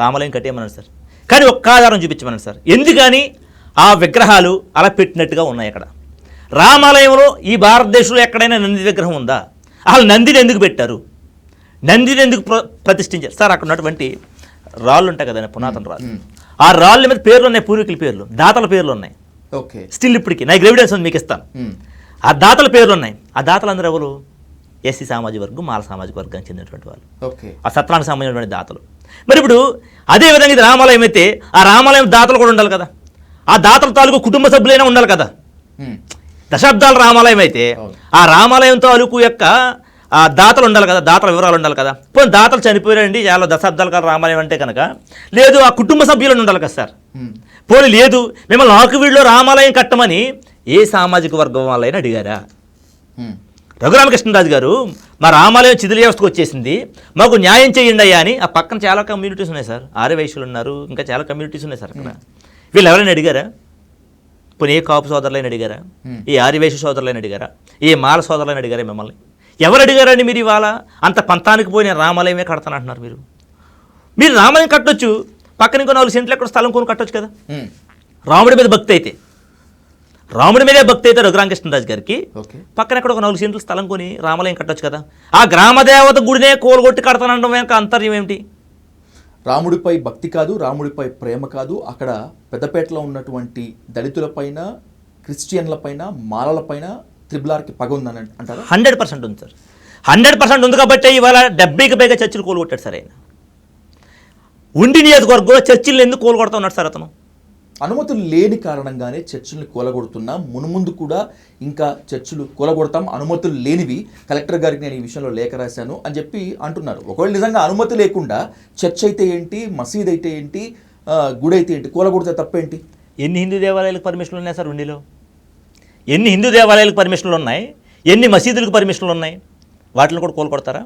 రామాలయం కట్టేయమన్నాడు సార్, కానీ ఒక్క ఆధారం చూపించమన్నాడు సార్. ఎందుకని ఆ విగ్రహాలు అలా పెట్టినట్టుగా ఉన్నాయి అక్కడ? రామాలయంలో ఈ భారతదేశంలో ఎక్కడైనా నంది విగ్రహం ఉందా? అసలు నందిని ఎందుకు పెట్టారు? నందిని ఎందుకు ప్రతిష్ఠించారు సార్? అక్కడ ఉన్నటువంటి రాళ్ళు ఉంటాయి కదండి, పురాతన రాళ్ళు. ఆ రాళ్ళ మీద పేర్లు ఉన్నాయి, పూర్వీకుల పేర్లు, దాతల పేర్లు ఉన్నాయి. ఓకే, స్టిల్ ఇప్పటికీ నాకు ఎవిడెన్స్ ఉంది, మీకు ఇస్తాను. ఆ దాతల పేర్లు ఉన్నాయి. ఆ దాతలు అందరూ ఎవరు? ఎస్సీ సామాజిక వర్గం, మాల సామాజిక వర్గానికి చెందినటువంటి వాళ్ళు, ఆ సత్రానికి సంబంధించినటువంటి దాతలు. మరి ఇప్పుడు అదే విధంగా ఇది రామాలయం అయితే ఆ రామాలయం దాతలు కూడా ఉండాలి కదా, ఆ దాతల తాలూకు కుటుంబ సభ్యులైనా ఉండాలి కదా. దశాబ్దాల రామాలయం అయితే ఆ రామాలయం తాలూకు యొక్క ఆ దాతలు ఉండాలి కదా, దాతల వివరాలు ఉండాలి కదా. పోనీ దాతలు చనిపోయారండి చాలా దశాబ్దాల కాలం రామాలయం అంటే కనుక, లేదు ఆ కుటుంబ సభ్యులను ఉండాలి కదా సార్. పోనీ లేదు మిమ్మల్ని ఆకువీడులో రామాలయం కట్టమని ఏ సామాజిక వర్గం వాళ్ళైనా అడిగారా? రఘురామకృష్ణరాజు గారు మా రామాలయం చిదిలి వ్యవస్థకు వచ్చేసింది, మాకు న్యాయం చేయండి అయ్యా అని. ఆ పక్కన చాలా కమ్యూనిటీస్ ఉన్నాయి సార్, ఆర్యవైశ్యులు ఉన్నారు, ఇంకా చాలా కమ్యూనిటీస్ ఉన్నాయి సార్ అక్కడ. వీళ్ళు ఎవరైనా అడిగారా? పోనీ ఏ కాపు సోదరులైన అడిగారా? ఏ ఆర్యవైశ్య సోదరులైన అడిగారా? ఏ మాల సోదరులైన అడిగారా? మిమ్మల్ని ఎవరు అడిగారని మీరు ఇవాళ అంత పంతానికి పోయి నేను రామాలయమే కడతానంటున్నారు? మీరు రామాలయం కట్టొచ్చు, పక్కన ఇంకో 4 సెంట్లు ఎక్కడ స్థలం కొని కట్టొచ్చు కదా. రాముడి మీద భక్తి అయితే, రాముడి మీదే భక్తి అయితే రఘురామకృష్ణరాజు గారికి పక్కన ఎక్కడ ఒక 4 సెంట్లు స్థలం కొని రామాలయం కట్టొచ్చు కదా. ఆ గ్రామదేవత గుడినే కోలుగొట్టి కడతానంటాం వెనక అంతర్యం ఏమిటి? రాముడిపై భక్తి కాదు, రాముడిపై ప్రేమ కాదు, అక్కడ పెద్దపేటలో ఉన్నటువంటి దళితులపైన, క్రిస్టియన్లపైన, మాలలపైన త్రిబులార్కి పగ ఉందని అంటారా? 100% ఉంది సార్, 100% ఉంది. కాబట్టి ఇవాళ 70కి పైగా చర్చిలు కోలుగొట్టాడు సార్ ఆయన. ఉండి నియోజకవర్గంలో చర్చిలు ఎందుకు కోలుగొడతా ఉన్నాడు సార్ అతను? అనుమతులు లేని కారణంగానే చర్చిల్ని కూలగొడుతున్నాం, మున్ముందు కూడా ఇంకా చర్చిలు కూలగొడతాం, అనుమతులు లేనివి, కలెక్టర్ గారికి నేను ఈ విషయంలో లేఖ రాశాను అని చెప్పి అంటున్నారు. ఒకవేళ నిజంగా అనుమతి లేకుండా చర్చ్ అయితే ఏంటి, మసీద్ అయితే ఏంటి, గుడి అయితే ఏంటి, కూలగొడితే తప్పేంటి? ఎన్ని హిందూ దేవాలయాలకు పర్మిషన్లు ఉన్నాయి సార్ ఉండిలో? ఎన్ని హిందూ దేవాలయాలకు పర్మిషన్లు ఉన్నాయి? ఎన్ని మసీదులకు పర్మిషన్లు ఉన్నాయి? వాటిని కూడా కోలుకొడతారా?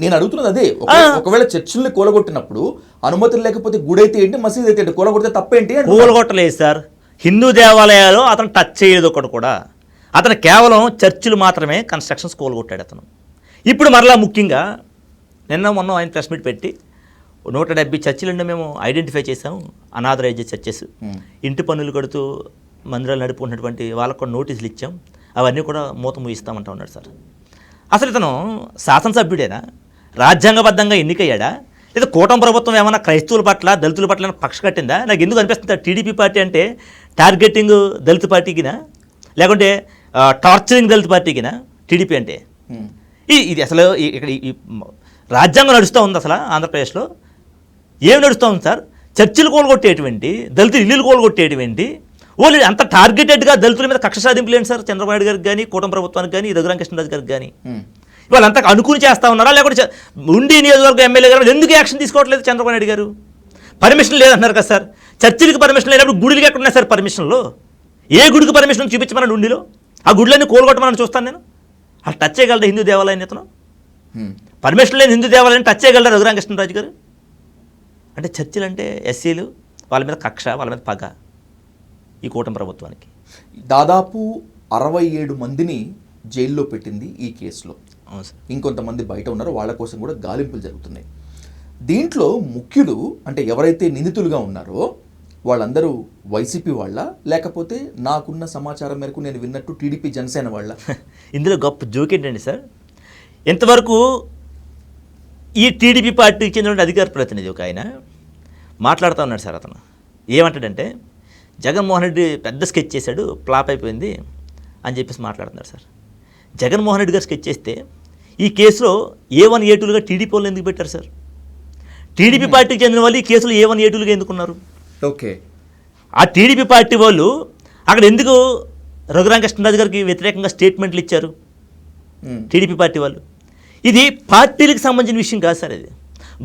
నేను అడుగుతున్నది అదే. ఒకవేళ చర్చిల్ని కూలగొట్టినప్పుడు అనుమతులు లేకపోతే గుడి అయితే ఏంటి, మసీద్ అయితే ఏంటి, కూలగొడితే తప్పేంటి? కూలగొట్టలేదు సార్, హిందూ దేవాలయాలు అతను టచ్ చేయలేదు ఒకటి కూడా. అతను కేవలం చర్చిలు మాత్రమే కన్స్ట్రక్షన్స్ కూలగొట్టాడు అతను. ఇప్పుడు మరలా ముఖ్యంగా మొన్న ఆయన ప్రెస్ మీట్ పెట్టి 170 చర్చిలను మేము ఐడెంటిఫై చేసాము, అనాథరైజ్డ్ చర్చెస్, ఇంటి పన్నులు కడుతూ మందిరాలు నడుపుకున్నటువంటి వాళ్ళకు కూడా నోటీసులు ఇచ్చాం, అవన్నీ కూడా మూత ముగిస్తామంటా ఉన్నాడు సార్. అసలు ఇతను శాసనసభ్యుడేనా, రాజ్యాంగబద్ధంగా ఎన్నికయ్యాడా, లేదా కూటమి ప్రభుత్వం ఏమైనా క్రైస్తవుల పట్ల దళితుల పట్ల పక్ష కట్టిందా? నాకు ఎందుకు అనిపిస్తుంది టీడీపీ పార్టీ అంటే టార్గెటింగ్ దళిత పార్టీకినా, లేకుంటే టార్చరింగ్ దళిత పార్టీకినా టీడీపీ అంటే? ఇది అసలు ఇక్కడ ఈ రాజ్యాంగం నడుస్తూ ఉంది అసలు ఆంధ్రప్రదేశ్లో ఏం నడుస్తూ ఉంది సార్? చర్చిలు కోలుగొట్టేటువంటి, దళితులు ఇల్లులు కోలుగొట్టేటువంటి, వాళ్ళు అంత టార్గెటెడ్గా దళితుల మీద కక్ష సాధింపులు ఏంటి సార్? చంద్రబాబు నాయుడు గారికి కానీ, కూటమి ప్రభుత్వానికి కానీ, రఘురామకృష్ణరాజు గారికి కానీ వాళ్ళంతా అనుకుని చేస్తూ ఉన్నారా, లేకపోతే ఉండి నియోజకవర్గ ఎమ్మెల్యే గారు ఎందుకు యాక్షన్ తీసుకోవట్లేదు చంద్రబాబు నాయుడు గారు? పర్మిషన్ లేదన్నారు కదా సార్. చర్చిలకు పర్మిషన్ లేనప్పుడు గుడికి ఎక్కడ ఉన్నాయి సార్ పర్మిషన్లో? ఏ గుడికి పర్మిషన్ చూపించమని ఉండిలో? ఆ గుడిలన్నీ కోలుగొట్టమని చూస్తాను నేను. అసలు టచ్ చేయగలరా హిందూ దేవాలయం ఇతను? పర్మిషన్ లేని హిందూ దేవాలయం టచ్ చేయగలరా రఘురామకృష్ణరాజు గారు? అంటే చర్చిలు అంటే ఎస్సీలు, వాళ్ళ మీద కక్ష, వాళ్ళ మీద పగ ఈ కూటమి ప్రభుత్వానికి. దాదాపు 67 మందిని జైల్లో పెట్టింది ఈ కేసులో. ఇంకొంతమంది బయట ఉన్నారు, వాళ్ళ కోసం కూడా గాలింపులు జరుగుతున్నాయి. దీంట్లో ముఖ్యులు అంటే ఎవరైతే నిందితులుగా ఉన్నారో వాళ్ళందరూ వైసీపీ వాళ్ళ, లేకపోతే నాకున్న సమాచారం మేరకు నేను విన్నట్టు టీడీపీ జనసేన వాళ్ళ? ఇందులో గొప్ప జోక్ ఏంటండి సార్, ఇంతవరకు ఈ టీడీపీ పార్టీకి చెందిన అధికార ప్రతినిధి ఒక ఆయన మాట్లాడుతూ ఉన్నాడు సార్. అతను ఏమంటాడంటే జగన్మోహన్ రెడ్డి పెద్ద స్కెచ్ చేశాడు, ఫ్లాప్ అయిపోయింది అని చెప్పేసి మాట్లాడుతున్నారు సార్. జగన్మోహన్ రెడ్డి గారు స్కెచ్ చేస్తే ఈ కేసులో A1 A2లుగా టీడీపీ వాళ్ళు ఎందుకు పెట్టారు సార్? టీడీపీ పార్టీకి చెందిన వాళ్ళు ఈ కేసులో A1 A2లుగా ఎందుకున్నారు? ఓకే, ఆ టీడీపీ పార్టీ వాళ్ళు అక్కడ ఎందుకు రఘురామకృష్ణరాజు గారికి వ్యతిరేకంగా స్టేట్మెంట్లు ఇచ్చారు? టీడీపీ పార్టీ వాళ్ళు. ఇది పార్టీలకు సంబంధించిన విషయం కాదు సార్, ఇది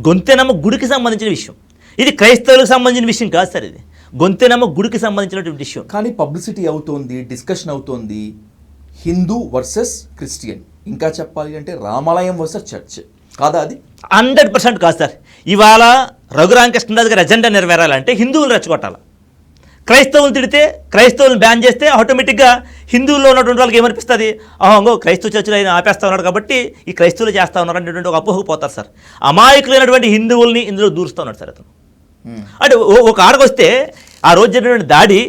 గొంతెనమ్మ గుడికి సంబంధించిన విషయం. ఇది క్రైస్తవులకు సంబంధించిన విషయం కాదు సార్, ఇది గొంతెనమ్మ గుడికి సంబంధించినటువంటి విషయం. కానీ పబ్లిసిటీ అవుతోంది, డిస్కషన్ అవుతోంది, హిందూ వర్సెస్ క్రిస్టియన్, ఇంకా చెప్పాలి అంటే రామాలయం వర్సెస్ చర్చ్ కాదా? అది 100% కాదు సార్. ఇవాళ రఘురామకృష్ణరాజు గారి ఎజెండా నెరవేరాలంటే హిందువులు రెచ్చగొట్టాలి. క్రైస్తవులు తిడితే, క్రైస్తవులను బ్యాన్ చేస్తే ఆటోమేటిక్గా హిందువుల్లో ఉన్నటువంటి వాళ్ళకి ఏమనిపిస్తుంది? అంగో క్రైస్తవ చర్చలు ఆయన ఆపేస్తా ఉన్నాడు కాబట్టి ఈ క్రైస్తవులు చేస్తూ ఉన్నారు అనేటువంటి ఒక అపోహకు పోతారు సార్. అమాయకులైనటువంటి హిందువుల్ని ఇందులో దూరుస్తూ ఉన్నాడు సార్ అతను. అంటే ఒక ఆడకొస్తే ఆ రోజు జరిగినటువంటి దాడి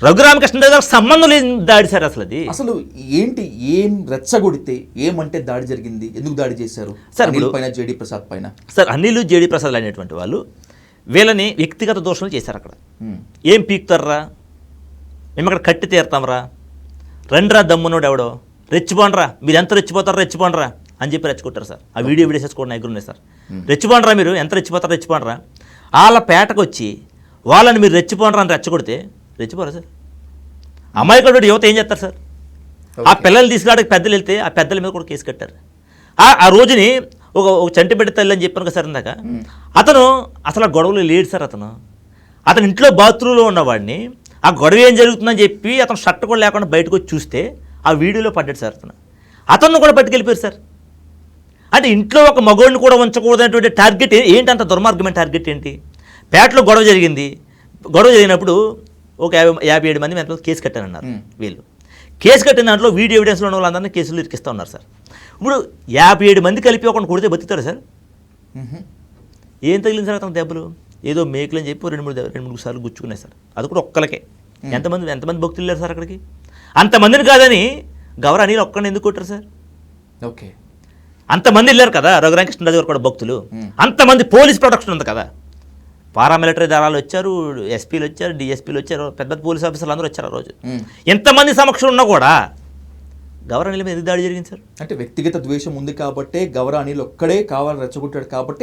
రఘురామకృష్ణరాజు గారికి సంబంధం లేని దాడి సార్. అసలు ఏంటి, ఏం రెచ్చగొడితే ఏమంటే దాడి జరిగింది, ఎందుకు దాడి చేశారు సార్? అనిల్ పైన, జేడీ ప్రసాద్ పైన. సార్ అనిల్, జేడీ ప్రసాద్ అనేటువంటి వాళ్ళు వీళ్ళని వ్యక్తిగత దోషణలు చేశారు. అక్కడ ఏం పీకుతారా, మేము అక్కడ కట్టి తీరుతాంరా, రండిరా దమ్మునోడు ఎవడో, రెచ్చిపోండ్రా, మీరు ఎంత రెచ్చిపోతారా రెచ్చిపోండ్రా అని చెప్పి రెచ్చుకుంటారు సార్. ఆ వీడియోస్ కూడా దగ్గర ఉన్నాయి సార్. రెచ్చిపోండ్రా, మీరు ఎంత రెచ్చిపోతారా రెచ్చిపోండ్రా. వాళ్ళ పేటకు వచ్చి వాళ్ళని మీరు రెచ్చిపోండ్రా అని రెచ్చగొడితే రెచ్చిపోరా సార్? అమాయకుడు యువత ఏం చేస్తారు సార్? ఆ పిల్లలు తీసుకురావడానికి పెద్దలు వెళ్తే ఆ పెద్దల మీద కూడా కేసు కట్టారు. ఆ రోజుని ఒక చంటిబిడ్డ తల్లి అని చెప్పాను కదా సార్ ఇందాక, అతను అసలు ఆ గొడవలు లేడు సార్. అతను ఇంట్లో బాత్రూంలో ఉన్నవాడిని ఆ గొడవ ఏం జరుగుతుందని చెప్పి అతను షర్ట్ కూడా లేకుండా బయటకు వచ్చి చూస్తే ఆ వీడియోలో పడ్డాడు సార్. అతను కూడా పట్టుకెళ్ళిపోయారు సార్. అంటే ఇంట్లో ఒక మగోడిని కూడా ఉంచకూడదనేటువంటి టార్గెట్ ఏంటి? అంత దుర్మార్గమైన టార్గెట్ ఏంటి? పేటలో గొడవ జరిగింది. గొడవ జరిగినప్పుడు ఒక 57 మంది మీద కేసు కట్టారన్నారు వీళ్ళు. కేసు కట్టిన దాంట్లో వీడియో ఎవిడెన్స్లో ఉన్న వాళ్ళందరినీ కేసులు ఇరికిస్తూ ఉన్నారు సార్. ఇప్పుడు 57 మంది కలిపి ఒకటి కొడితే బతుకుతారు సార్? ఏం తగిలింది సార్ అతను దెబ్బలు? ఏదో మేకులు అని చెప్పి 2-3 సార్లు గుచ్చుకున్నాయి సార్. అది కూడా ఒక్కలకే. ఎంతమంది భక్తులు వెళ్ళారు సార్ అక్కడికి? అంతమందిని కాదని గౌర అనిల్ ఒక్కడిని ఎందుకు కొట్టారు సార్? ఓకే, అంతమంది వెళ్ళారు కదా రఘురామకృష్ణరాజు గారు కూడా భక్తులు, అంతమంది పోలీస్ ప్రొటెక్షన్ ఉంది కదా. పారామిలిటరీ దళాలు వచ్చారు, ఎస్పీలు వచ్చారు, డిఎస్పీలు వచ్చారు, పెద్ద పోలీస్ ఆఫీసర్లు అందరూ వచ్చారు ఆ రోజు. ఎంతమంది సమక్షం ఉన్నా కూడా గౌర అనిల్ మీద ఎందుకు దాడి జరిగింది సార్? అంటే వ్యక్తిగత ద్వేషం ఉంది కాబట్టి గౌర అనిల్ ఒక్కడే కావాలని రెచ్చగొట్టాడు కాబట్టి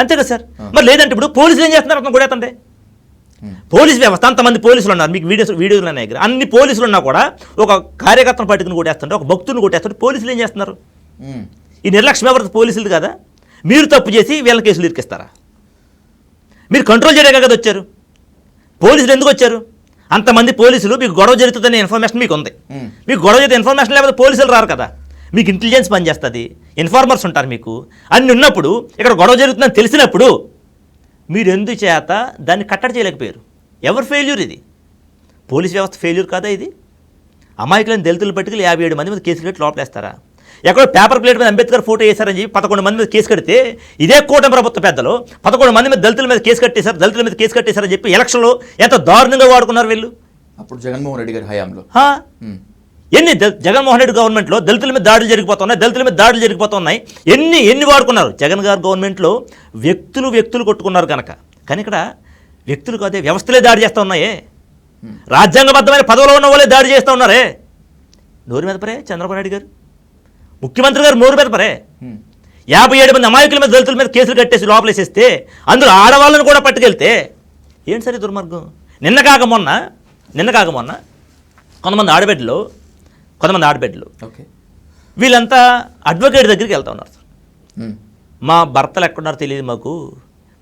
అంతే కదా సార్. మరి లేదంటే ఇప్పుడు పోలీసులు ఏం చేస్తున్నారు? అతను కొడేతంటే పోలీస్ వ్యవస్థ అంతమంది పోలీసులు ఉన్నారు, మీకు వీడియోలు ఉన్నాయి దగ్గర. అన్ని పోలీసులు ఉన్నా కూడా ఒక కార్యకర్తను పట్టుకుని కొట్టేస్తుంటే, ఒక భక్తుని కొట్టేస్తుంటే పోలీసులు ఏం చేస్తున్నారు? ఈ నిర్లక్ష్యం ఎవరి పోలీసులు కదా. మీరు తప్పు చేసి వీళ్ళ కేసులు ఇరికిస్తారా? మీరు కంట్రోల్ చేయడానికి కదా వచ్చారు. పోలీసులు ఎందుకు వచ్చారు? అంతమంది పోలీసులు మీకు గొడవ జరుగుతుందనే ఇన్ఫర్మేషన్ మీకు ఉంది. మీకు గొడవ జరిగితే ఇన్ఫర్మేషన్ లేకపోతే పోలీసులు రారు కదా. మీకు ఇంటెలిజెన్స్ పనిచేస్తుంది, ఇన్ఫార్మర్స్ ఉంటారు మీకు. అన్ని ఉన్నప్పుడు ఇక్కడ గొడవ జరుగుతుందని తెలిసినప్పుడు మీరు ఎందుచేత దాన్ని కట్టడి చేయలేకపోయారు? ఎవరు ఫెయిల్యూర్ ఇది? పోలీస్ వ్యవస్థ ఫెయిల్యూర్ కాదా ఇది? అమాయకులను దళితులు పట్టుకుని 57 మంది మీద కేసులు కట్టి లోపలేస్తారా? ఎక్కడో పేపర్ ప్లేట్ మీద అంబేద్కర్ ఫోటో వేశారని చెప్పి 11 మంది మీద కేసు కడితే ఇదే కూటమి ప్రభుత్వ పెద్దలు 11 మంది మీద దళితుల మీద కేసు కట్టేశారు, దళితుల మీద కేసు కట్టేశారని చెప్పి ఎలక్షన్లో ఎంత దారుణంగా వాడుకున్నారు వీళ్ళు. అప్పుడు జగన్మోహన్ రెడ్డి గారి హయాంలో జగన్మోహన్ రెడ్డి గవర్నమెంట్లో దళితుల మీద దాడులు జరిగిపోతున్నాయి. ఎన్ని వాడుకున్నారు జగన్ గారు గవర్నమెంట్లో. వ్యక్తులు కొట్టుకున్నారు కనుక. కానీ ఇక్కడ వ్యక్తులు కాదే, వ్యవస్థలే దాడి చేస్తూ ఉన్నాయే. రాజ్యాంగబద్ధమైన పదవిలో ఉన్న వాళ్ళే దాడి చేస్తూ ఉన్నారే. నోరు మీద పరే చంద్రబాబు నాయుడు గారు, ముఖ్యమంత్రి గారు నోరు మీద పరే. 57 మంది అమాయకుల మీద, దళితుల మీద కేసులు కట్టేసి లోపలేసేస్తే అందులో ఆడవాళ్ళని కూడా పట్టుకెళ్తే ఏంటి సరే దుర్మార్గం. నిన్న కాక మొన్న కొంతమంది ఆడబిడ్డలు ఓకే, వీళ్ళంతా అడ్వకేట్ దగ్గరికి వెళ్తా ఉన్నారు. మా భర్తలు ఎక్కడున్నారో తెలియదు మాకు,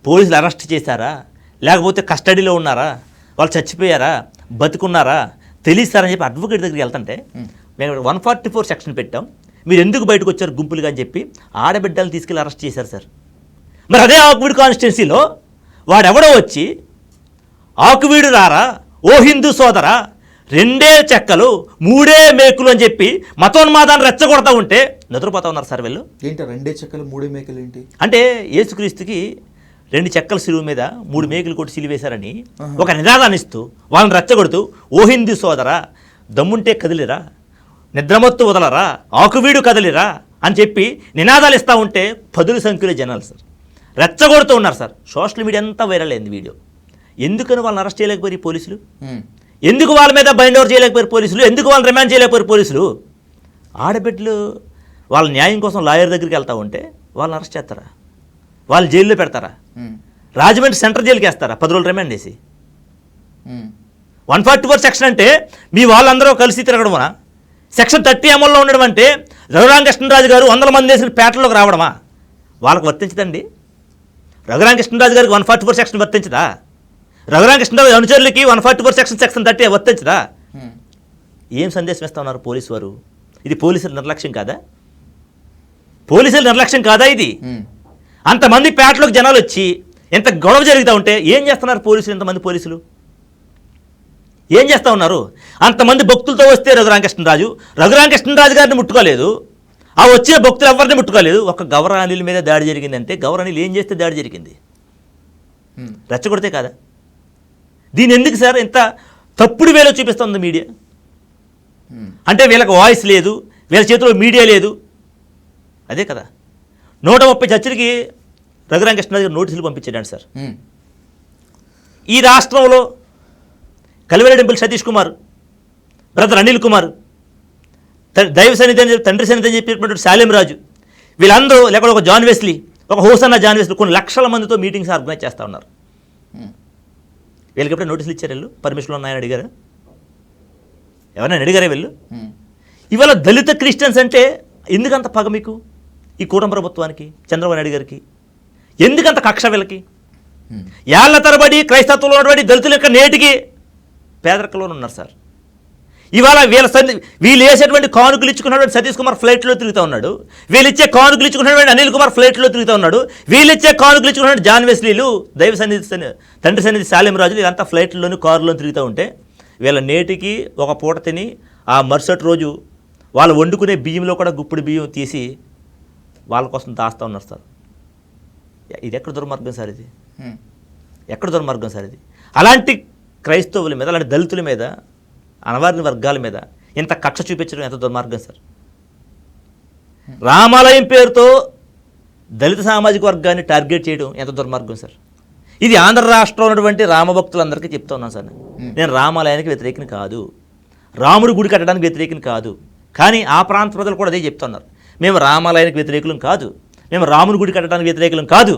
పోలీసులు అరెస్ట్ చేశారా, లేకపోతే కస్టడీలో ఉన్నారా, వాళ్ళు చచ్చిపోయారా, బతుకున్నారా తెలియస్తారని చెప్పి అడ్వకేట్ దగ్గరికి వెళ్తుంటే మేము 144 సెక్షన్ పెట్టాం, మీరు ఎందుకు బయటకు వచ్చారు గుంపులుగా అని చెప్పి ఆడబిడ్డలు తీసుకెళ్ళి అరెస్ట్ చేశారు సార్. మరి అదే ఆకువీడు కాన్స్టిట్యున్సీలో వాడెవడో వచ్చి ఆకువీడు రారా, ఓ హిందూ సోదరా, 2 చెక్కలు 3 మేకులు అని చెప్పి మతోన్మాదాన్ని రెచ్చగొడతా ఉంటే నిద్రపోతా ఉన్నారు సార్ వీళ్ళు. ఏంటి 2 చెక్కలు 3 మేకలు ఏంటి అంటే యేసుక్రీస్తుకి 2 చెక్కల సిలువ మీద 3 మేకులు కొట్టి సిలువేశారని ఒక నినాదాన్ని ఇస్తూ వాళ్ళని రెచ్చగొడుతూ, ఓ హిందూ సోదరా, దమ్ముంటే కదిలిరా, నిద్రమొత్తు వదలరా, ఆకువీడు కదిలిరా అని చెప్పి నినాదాలు ఇస్తూ ఉంటే 10 సంఖ్యలో జనాలు సార్ రెచ్చగొడుతూ ఉన్నారు సార్. సోషల్ మీడియా అంతా వైరల్ అయింది వీడియో. ఎందుకని వాళ్ళని అరెస్ట్ చేయలేకపోయారు పోలీసులు? ఎందుకు వాళ్ళ మీద బైండ్ ఓవర్ చేయలేకపోయారు పోలీసులు? ఎందుకు వాళ్ళని రిమాండ్ చేయలేకపోయారు పోలీసులు? ఆడబిడ్డలు వాళ్ళ న్యాయం కోసం లాయర్ దగ్గరికి వెళ్తూ ఉంటే వాళ్ళని అరెస్ట్ చేస్తారా, వాళ్ళు జైల్లో పెడతారా, రాజమండ్రి సెంట్రల్ జైలుకి వేస్తారా 10 రోజులు రిమాండ్ చేసి? 144 సెక్షన్ అంటే మీ వాళ్ళందరూ కలిసి తిరగడమా? సెక్షన్ 30 అమల్లో ఉండడం అంటే రఘురామకృష్ణరాజు గారు 100 మంది వేసిన పేటలోకి రావడమా? వాళ్ళకు వర్తించదండి. రఘురామకృష్ణరాజు గారికి 144 సెక్షన్ వర్తించదా? రఘురామకృష్ణరాజు అనుచరులకి 144 సెక్షన్ 30 వర్తించదా? ఏం సందేశం ఇస్తా ఉన్నారు పోలీసు వారు? ఇది పోలీసుల నిర్లక్ష్యం కాదా? ఇది అంతమంది పేటలోకి జనాలు వచ్చి ఎంత గొడవ జరుగుతూ ఉంటే ఏం చేస్తున్నారు పోలీసులు? ఇంతమంది పోలీసులు ఏం చేస్తూ ఉన్నారు? అంతమంది భక్తులతో వస్తే రఘురామకృష్ణరాజు గారిని ముట్టుకోలేదు, ఆ వచ్చిన భక్తులు ఎవరిని ముట్టుకోలేదు. ఒక గౌరవాణిల మీద దాడి జరిగిందంటే గౌరవాణిలు ఏం చేస్తే దాడి జరిగింది? రెచ్చగొడితే కాదా? దీని ఎందుకు సార్ ఇంత తప్పుడు వేలో చూపిస్తుంది మీడియా? అంటే వీళ్ళకి వాయిస్ లేదు, వీళ్ళ చేతిలో మీడియా లేదు, అదే కదా. 130 చర్చలకి రఘురామకృష్ణరాజు గారు నోటీసులు పంపించాడు సార్. ఈ రాష్ట్రంలో కలివెరడెంపుల్ సతీష్ కుమార్, బ్రదర్ అనిల్ కుమార్, దైవ సన్నిధి అని చెప్పి తండ్రి సన్నిధి అని చెప్పినటువంటి శాలిం రాజు, వీళ్ళందరూ లేకపోతే ఒక జాన్ వెస్లీ, ఒక హోసన్న జాన్ వెస్లీ కొన్ని లక్షల మందితో మీటింగ్స్ ఆర్గనైజ్ చేస్తూ ఉన్నారు. వీళ్ళకి ఎప్పుడైనా నోటీసులు ఇచ్చారు? వీళ్ళు పర్మిషన్లు ఉన్నాయని అడిగారు? ఎవరైనా అడిగారే వీళ్ళు? ఇవాళ దళిత క్రిస్టియన్స్ అంటే ఎందుకంత పగ మీకు? ఈ కూటమి ప్రభుత్వానికి, చంద్రబాబు నాయుడు గారికి ఎందుకంత కక్ష వీళ్ళకి? ఏళ్ల తరబడి క్రైస్తత్వంలో ఉన్నటువంటి దళితుల యొక్క నేటికి పేదరికంలోనే ఉన్నారు సార్. ఇవాళ వీళ్ళు వేసేటువంటి కానుకలు ఇచ్చుకున్నటువంటి సతీష్ కుమార్ ఫ్లైట్లో తిరుగుతూ ఉన్నాడు, వీళ్ళు ఇచ్చే కానుకలు ఇచ్చుకున్నటువంటి అనిల్ కుమార్ ఫ్లైట్లో తిరుగుతూ ఉన్నాడు, వీళ్ళు ఇచ్చే కానుకలు ఇచ్చుకున్నటువంటి జాన్ వెస్లీలు, దైవ సన్నిధి తండ్రి సన్నిధి శాలిం రాజులు ఇదంతా ఫ్లైట్లోని కారులో తిరుగుతూ ఉంటే వీళ్ళ నేటికి ఒక పూట తిని ఆ మరుసటి రోజు వాళ్ళు వండుకునే బియ్యంలో కూడా గుప్పుడు బియ్యం తీసి వాళ్ళ కోసం దాస్తూ ఉన్నారు సార్. ఇది ఎక్కడ దుర్మార్గం సార్? ఇది ఎక్కడ దుర్మార్గం సార్? ఇది అలాంటి క్రైస్తవుల మీద, అలాంటి దళితుల మీద, అనవారిన వర్గాల మీద ఇంత కక్ష చూపించడం ఎంత దుర్మార్గం సార్? రామాలయం పేరుతో దళిత సామాజిక వర్గాన్ని టార్గెట్ చేయడం ఎంత దుర్మార్గం సార్? ఇది ఆంధ్ర రాష్ట్రంలో ఉన్నటువంటి రామభక్తులందరికీ చెప్తా ఉన్నాను సార్. నేను రామాలయానికి వ్యతిరేకం కాదు, రాముడి గుడి కట్టడానికి వ్యతిరేకం కాదు, కానీ ఆ ప్రాంత ప్రజలు కూడా అదే చెప్తున్నారు. మేము రామాలయానికి వ్యతిరేకులం కాదు, మేము రాముడి గుడి కట్టడానికి వ్యతిరేకులం కాదు,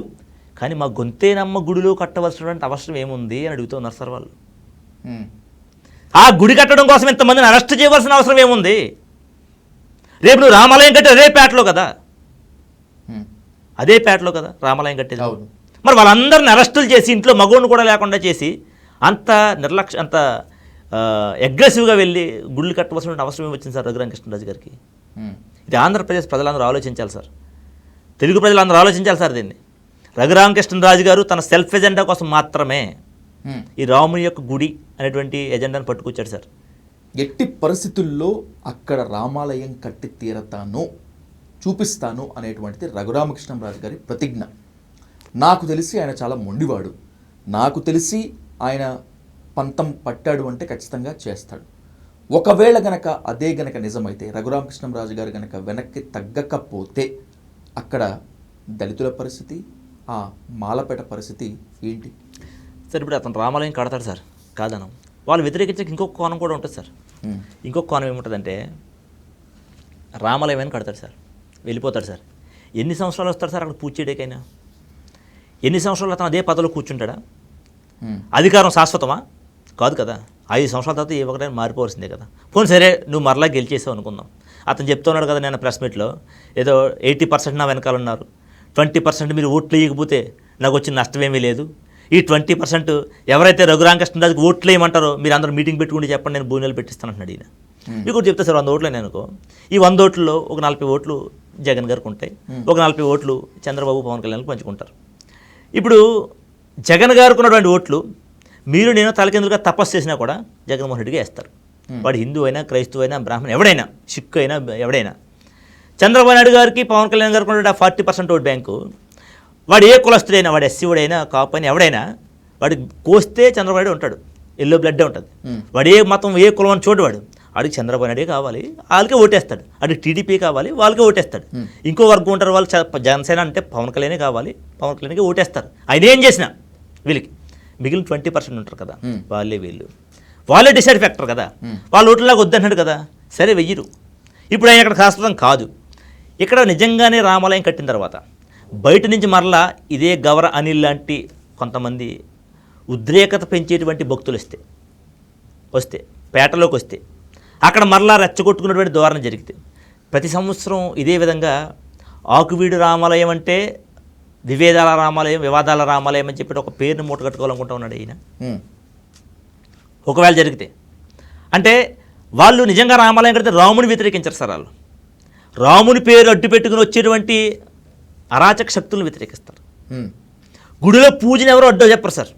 కానీ మా గొంతేనమ్మ గుడిలో కట్టవలసినటువంటి అవసరం ఏముంది అని అడుగుతున్నారు సార్ వాళ్ళు. ఆ గుడి కట్టడం కోసం ఇంతమందిని అరెస్ట్ చేయవలసిన అవసరం ఏముంది? రేపు నువ్వు రామాలయం కట్టే అదే పేటలో కదా, రామాలయం కట్టేది. మరి వాళ్ళందరిని అరెస్టులు చేసి ఇంట్లో మగోడిని కూడా లేకుండా చేసి అంత అంత అగ్రెసివ్గా వెళ్ళి గుళ్ళు కట్టవలసిన అవసరం ఏమొచ్చింది సార్ రఘురామకృష్ణరాజు గారికి? ఇది ఆంధ్రప్రదేశ్ ప్రజలందరూ ఆలోచించాలి సార్, తెలుగు ప్రజలందరూ ఆలోచించాలి సార్ దీన్ని. రఘురామకృష్ణరాజు గారు తన సెల్ఫ్ ఎజెండా కోసం మాత్రమే ఈ రాముని యొక్క గుడి అనేటువంటి ఎజెండాను పట్టుకొచ్చాడు సార్. ఎట్టి పరిస్థితుల్లో అక్కడ రామాలయం కట్టి తీరతాను, చూపిస్తాను అనేటువంటిది రఘురామకృష్ణరాజు గారి ప్రతిజ్ఞ. నాకు తెలిసి ఆయన చాలా మొండివాడు, నాకు తెలిసి ఆయన పంతం పట్టాడు అంటే ఖచ్చితంగా చేస్తాడు. ఒకవేళ గనక అదే గనక నిజమైతే, రఘురామకృష్ణంరాజు గారు గనక వెనక్కి తగ్గకపోతే అక్కడ దళితుల పరిస్థితి, ఆ మాలపేట పరిస్థితి ఏంటి? సార్ ఇప్పుడు అతను రామాలయం కడతాడు సార్, కాదనం వాళ్ళు వ్యతిరేకించక ఇంకొక కోణం కూడా ఉంటుంది సార్. ఇంకొక కోణం ఏముంటుందంటే, రామాలయం అని కడతాడు సార్, వెళ్ళిపోతాడు సార్. ఎన్ని సంవత్సరాలు వస్తాడు సార్ అక్కడ పూజ చేయడానికైనా? ఎన్ని సంవత్సరాలు అతను అదే పదవిలో కూర్చుంటాడా? అధికారం శాశ్వతమా? కాదు కదా. 5 సంవత్సరాల తర్వాత ఏ ఒకటైనా మారిపోవాల్సిందే కదా. పోనీ సరే నువ్వు మరలా గెలిచేసావు అనుకుందాం. అతను చెప్తున్నాడు కదా నేను ప్రెస్ మీట్లో, ఏదో 80% నా వెనకాల ఉన్నారు, 20% మీరు ఓట్లు వేయకపోతే నాకు వచ్చిన నష్టమేమీ లేదు, ఈ 20% ఎవరైతే రఘురామకృష్ణరాజుకి ఓట్లు వేయమంటారో మీరు అందరూ మీటింగ్ పెట్టుకుంటే చెప్పండి, నేను భూమిలో పెట్టిస్తాను అంటున్నాడు ఈయన. మీకు చెప్తే సార్ 100 ఓట్లు అనుకో, ఈ 100 ఓట్లలో ఒక 40 ఓట్లు జగన్ గారికి ఉంటాయి, ఒక 40 ఓట్లు చంద్రబాబు పవన్ కళ్యాణ్కి పంచుకుంటారు. ఇప్పుడు జగన్ గారికి ఉన్నటువంటి ఓట్లు మీరు నేను తలకిందులుగా తపస్సు చేసినా కూడా జగన్మోహన్ రెడ్డికి వేస్తారు. వాడు హిందూ అయినా, క్రైస్తవ అయినా, బ్రాహ్మణ ఎవడైనా, సిక్కు అయినా, ఎవడైనా. చంద్రబాబు నాయుడు గారికి, పవన్ కళ్యాణ్ గారికి ఉన్న 40% ఓట్ బ్యాంకు, వాడు ఏ కులస్తుడైనా, వాడు ఎస్సీ వాడైనా, కాపు అయినా, ఎవడైనా వాడు కోస్తే చంద్రబాబు నాయుడు ఉంటాడు, ఎల్లో బ్లడ్ ఉంటుంది. వాడు ఏ మతం, ఏ కులం అని చూడవాడు, వాడికి చంద్రబాబు నాయుడే కావాలి, వాళ్ళకే ఓటేస్తాడు. వాడికి టీడీపీ కావాలి, వాళ్ళకే ఓటేస్తాడు. ఇంకో వర్గం ఉంటారు వాళ్ళు, జనసేన అంటే పవన్ కళ్యాణే కావాలి, పవన్ కళ్యాణ్కి ఓటేస్తారు. ఆయన ఏం చేసినా వీళ్ళకి మిగిలిన 20% ఉంటారు కదా, వాళ్ళే డిసైడ్ ఫ్యాక్టర్ కదా. వాళ్ళ ఓట్లలాగా వద్దన్నాడు కదా, సరే వెయ్యరు. ఇప్పుడు ఆయన అక్కడ శాశ్వతం కాదు. ఇక్కడ నిజంగానే రామాలయం కట్టిన తర్వాత బయట నుంచి మరలా ఇదే గవర అనిల్ లాంటి కొంతమంది ఉద్రేకత పెంచేటువంటి భక్తులు వస్తే పేటలోకి వస్తే అక్కడ మరలా రెచ్చగొట్టుకున్నటువంటి ధోరణి జరిగితే, ప్రతి సంవత్సరం ఇదే విధంగా ఆకువీడు రామాలయం అంటే వివాదాల రామాలయం అని చెప్పి ఒక పేరుని మూట కట్టుకోవాలనుకుంటా ఉన్నాడు ఈయన. ఒకవేళ జరిగితే అంటే వాళ్ళు నిజంగా రామాలయం కడితే రాముని వ్యతిరేకించారు సార్. వాళ్ళు రాముని పేరు అడ్డు పెట్టుకుని వచ్చేటువంటి అరాచక శక్తులను వ్యతిరేకిస్తారు. గుడిలో పూజను ఎవరో అడ్డు చెప్పరు సార్,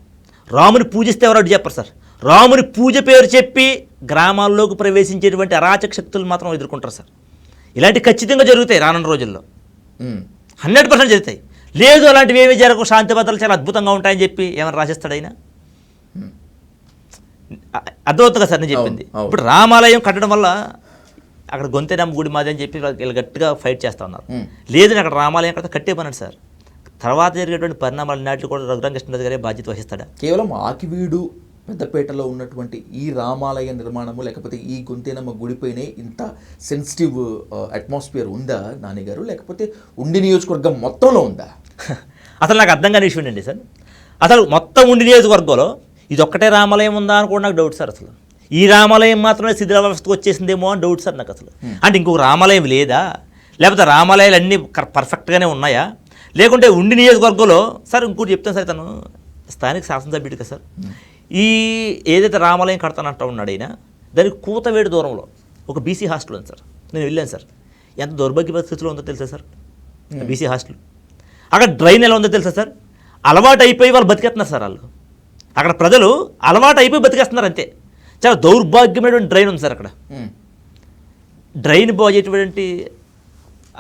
రాముని పూజిస్తే ఎవరో అడ్డు చెప్పరు సార్. రాముని పూజ పేరు చెప్పి గ్రామాల్లోకి ప్రవేశించేటువంటి అరాచక శక్తులు మాత్రం ఎదుర్కొంటారు సార్. ఇలాంటి ఖచ్చితంగా జరుగుతాయి రానున్న రోజుల్లో, 100% జరుగుతాయి. లేదు అలాంటివి ఏమీ జరగవు, శాంతి భద్రతలు చాలా అద్భుతంగా ఉంటాయని చెప్పి ఏమైనా రాసిస్తాడు ఆయన? అర్థమవుతుంది కదా సార్ నేను చెప్పింది. ఇప్పుడు రామాలయం కట్టడం వల్ల అక్కడ గొంతెనమ్మ గుడి మాది అని చెప్పి వీళ్ళు గట్టిగా ఫైట్ చేస్తూ ఉన్నారు. లేదు అక్కడ రామాలయం కడితే కట్టే పనండి సార్. తర్వాత జరిగేటువంటి పరిణామాలు నాటికి కూడా రఘురామకృష్ణరాజు గారే బాధ్యత వహిస్తాడా? కేవలం ఆకివీడు పెద్దపేటలో ఉన్నటువంటి ఈ రామాలయ నిర్మాణము, లేకపోతే ఈ గొంతెనమ్మ గుడిపైనే ఇంత సెన్సిటివ్ అట్మాస్ఫియర్ ఉందా నాన్నగారు, లేకపోతే ఉండి నియోజకవర్గం మొత్తంలో ఉందా? అసలు నాకు అర్థం కాని విషయం అండి సార్. అసలు మొత్తం ఉండి నియోజకవర్గంలో ఇది ఒక్కటే రామాలయం ఉందా అని కూడా నాకు డౌట్ సార్. అసలు ఈ రామాలయం మాత్రమే శిథిలావస్థకు వచ్చేసిందేమో అని డౌట్ సార్ నాకు అసలు. అంటే ఇంకొక రామాలయం లేదా, లేకపోతే రామాలయాలు అన్నీ పర్ఫెక్ట్గానే ఉన్నాయా, లేకుంటే ఉండి నియోజకవర్గంలో సార్ ఇంకోటి చెప్తాను సార్, తను స్థానిక శాసనసభ్యుడు కదా సార్. ఈ ఏదైతే రామాలయం కడతానంటా ఉన్నాడు ఆయన, దానికి కూతవేడు దూరంలో ఒక బీసీ హాస్టల్ ఉంది సార్. నేను వెళ్ళాను సార్, ఎంత దౌర్భాగ్య పరిస్థితిలో ఉందో తెలుసా సార్ బీసీ హాస్టల్. అక్కడ డ్రైన్ ఎలా ఉందో తెలుసా సార్, అలవాటు అయిపోయి వాళ్ళు బతికేస్తున్నారు సార్. వాళ్ళు అక్కడ ప్రజలు అలవాటు అయిపోయి బతికేస్తున్నారు అంతే. చాలా దౌర్భాగ్యమైనటువంటి డ్రైన్ ఉంది సార్ అక్కడ. డ్రైన్ బాగేటువంటి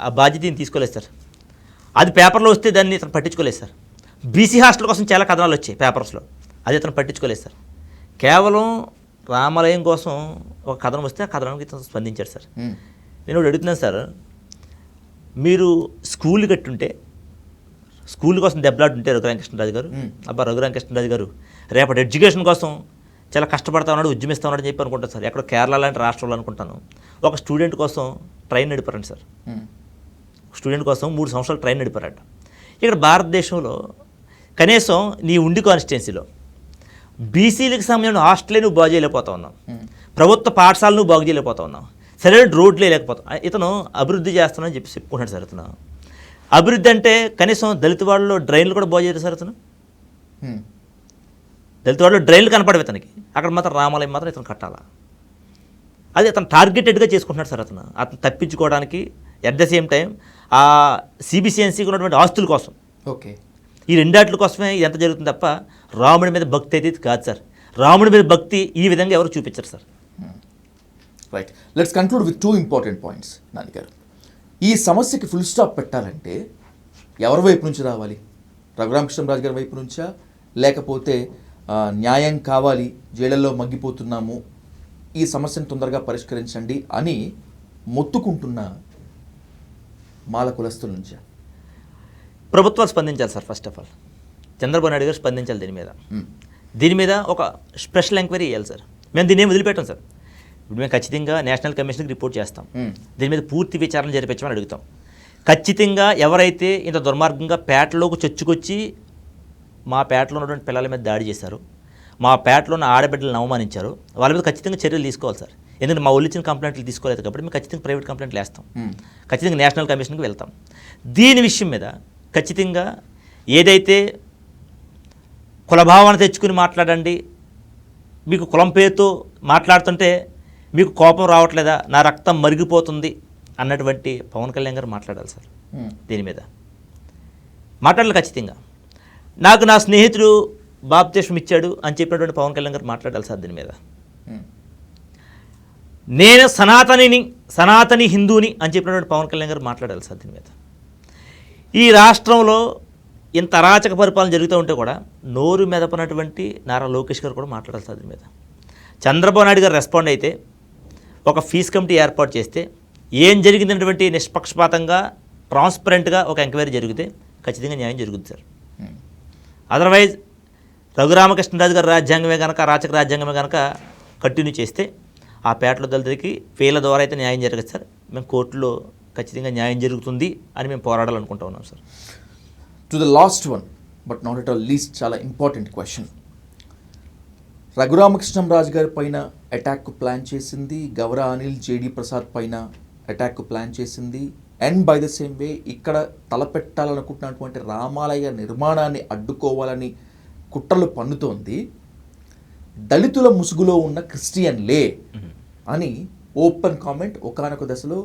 ఆ బాధ్యత తీసుకోలేదు సార్. అది పేపర్లో వస్తే దాన్ని ఇతను పట్టించుకోలేదు సార్. బీసీ హాస్టల్ కోసం చాలా కథనాలు వచ్చాయి పేపర్స్లో, అది ఇతను పట్టించుకోలేదు సార్. కేవలం రామాలయం కోసం ఒక కథనం వస్తే ఆ కథనానికి ఇతను స్పందించాడు సార్. నేను ఒకటి అడుగుతున్నాను సార్, మీరు స్కూల్ కట్టుంటే, స్కూల్ కోసం దెబ్బలాడుంటే రఘురామకృష్ణరాజు గారు, అబ్బా రఘురామకృష్ణరాజు గారు రేపటి ఎడ్యుకేషన్ కోసం చాలా కష్టపడతా ఉన్నాడు, ఉద్యమిస్తూ ఉన్నాడు అని చెప్పి అనుకుంటాను సార్. ఎక్కడో కేరళ లాంటి రాష్ట్రంలో అనుకుంటాను, ఒక స్టూడెంట్ కోసం ట్రైన్ నడిపారండి సార్. స్టూడెంట్ కోసం 3 సంవత్సరాలు ట్రైన్ నడిపారట. ఇక్కడ భారతదేశంలో కనీసం నీ ఉండి కాన్స్టిట్యున్సీలో బీసీలకు సంబంధించిన హాస్టలే నువ్వు బాగు చేయలేకపోతా ఉన్నావు, ప్రభుత్వ పాఠశాలను నువ్వు బాగు చేయలేకపోతా ఉన్నావు, సరైన రోడ్లే లేకపోతావు. ఇతను అభివృద్ధి చేస్తానని చెప్పి చెప్పుకుంటాడు సార్. ఇతను అభివృద్ధి అంటే కనీసం దళిత వాళ్ళలో డ్రైన్లు కూడా బాగు చేయరు సార్. ఇతను దళిత వాళ్ళలో డ్రైన్లు కనపడవు ఇతనికి, అక్కడ మాత్రం రామాలయం మాత్రం ఇతను కట్టాలా, అది అతను టార్గెటెడ్గా చేసుకుంటున్నాడు సార్. అతను తప్పించుకోవడానికి ఎట్ ద సేమ్ టైం ఆ సిబిసిఎన్సీకి ఉన్నటువంటి ఆస్తుల కోసం, ఓకే, ఈ రెండాట్ల కోసమే ఎంత జరుగుతుంది తప్ప రాముడి మీద భక్తి అయితే కాదు సార్. రాముడి మీద భక్తి ఈ విధంగా ఎవరు చూపించరు sir. Right, let's conclude with 2 important points నాన్నగారు. ఈ సమస్యకి ఫుల్ స్టాప్ పెట్టాలంటే ఎవరి వైపు నుంచి రావాలి? రఘురామకృష్ణరాజు గారి వైపు నుంచా, లేకపోతే న్యాయం కావాలి, జైళ్ళల్లో మగ్గిపోతున్నాము ఈ సమస్యను తొందరగా పరిష్కరించండి అని మొత్తుకుంటున్న మాల కులస్తుల నుంచి? ప్రభుత్వాలు స్పందించాలి sir. First of all Chandrababu Naidu గారు స్పందించాలి దీని మీద ఒక స్పెషల్ ఎంక్వైరీ చేయాలి సార్. మేము దీన్ని ఏం వదిలిపెట్టాం సార్. ఇప్పుడు మేము ఖచ్చితంగా నేషనల్ కమిషన్కి రిపోర్ట్ చేస్తాం. దీని మీద పూర్తి విచారణ జరిపించమని అడుగుతాం. ఖచ్చితంగా ఎవరైతే ఇంత దుర్మార్గంగా పేటలోకి చొచ్చుకొచ్చి మా పేటలో ఉన్నటువంటి పిల్లల మీద దాడి చేశారు, మా పేటలో ఉన్న ఆడబిడ్డలను అవమానించారు, వాళ్ళ మీద ఖచ్చితంగా చర్యలు తీసుకోవాలి సార్. ఎందుకంటే మా వాళ్ళు ఇచ్చిన కంప్లైంట్లు తీసుకోలేదు కాబట్టి మేము ఖచ్చితంగా ప్రైవేట్ కంప్లైంట్లు వేస్తాం. ఖచ్చితంగా నేషనల్ కమిషన్కి వెళ్తాం. దీని విషయం మీద ఖచ్చితంగా ఏదైతే కులభావన తెచ్చుకుని మాట్లాడండి, మీకు కులం పేరుతో మాట్లాడుతుంటే మీకు కోపం రావట్లేదా, నా రక్తం మరిగిపోతుంది అన్నటువంటి పవన్ కళ్యాణ్ గారు మాట్లాడాలి సార్. దీని మీద మాట్లాడాలి ఖచ్చితంగా. నాకు నా స్నేహితుడు బాప్తిస్మం ఇచ్చాడు అని చెప్పినటువంటి పవన్ కళ్యాణ్ గారు మాట్లాడాలి సార్. దీని మీద నేను సనాతని హిందూని అని చెప్పినటువంటి పవన్ కళ్యాణ్ గారు మాట్లాడాలి సార్. దీని మీద ఈ రాష్ట్రంలో ఇంత అరాచక పరిపాలన జరుగుతూ ఉంటే కూడా నోరు మెదపనటువంటి నారా లోకేష్ గారు కూడా మాట్లాడాలి సార్. దీని మీద చంద్రబాబు నాయుడు గారు రెస్పాండ్ అయితే ఒక ఫీజ్ కమిటీ ఏర్పాటు చేస్తే ఏం జరిగిందనేటువంటి నిష్పక్షపాతంగా ట్రాన్స్పరెంట్గా ఒక ఎంక్వైరీ జరిగితే ఖచ్చితంగా న్యాయం జరుగుతుంది సార్. అదర్వైజ్ రఘురామకృష్ణరాజు గారి రాజ్యాంగమే కనుక, అరాచక రాజ్యాంగమే కనుక కంటిన్యూ చేస్తే ఆ పేటలో దళితులకి వీళ్ళ ద్వారా అయితే న్యాయం జరగదు సార్. మేము కోర్టులో ఖచ్చితంగా న్యాయం జరుగుతుంది అని మేము పోరాడాలనుకుంటా ఉన్నాం sir. To the last one but not at all least, చాలా ఇంపార్టెంట్ క్వశ్చన్. రఘురామకృష్ణరాజు గారి పైన అటాక్ ప్లాన్ చేసింది, గౌరా అనిల్, జేడి ప్రసాద్ పైన అటాక్ ప్లాన్ చేసింది, and by the same way ఇక్కడ తలపెట్టాలనుకుంటున్నటువంటి రామాలయ నిర్మాణాన్ని అడ్డుకోవాలని కుట్రలు పన్నుతోంది దళితుల ముసుగులో ఉన్న క్రిస్టియన్లే అని ఓపెన్ కామెంట్ ఒకానొక దశలో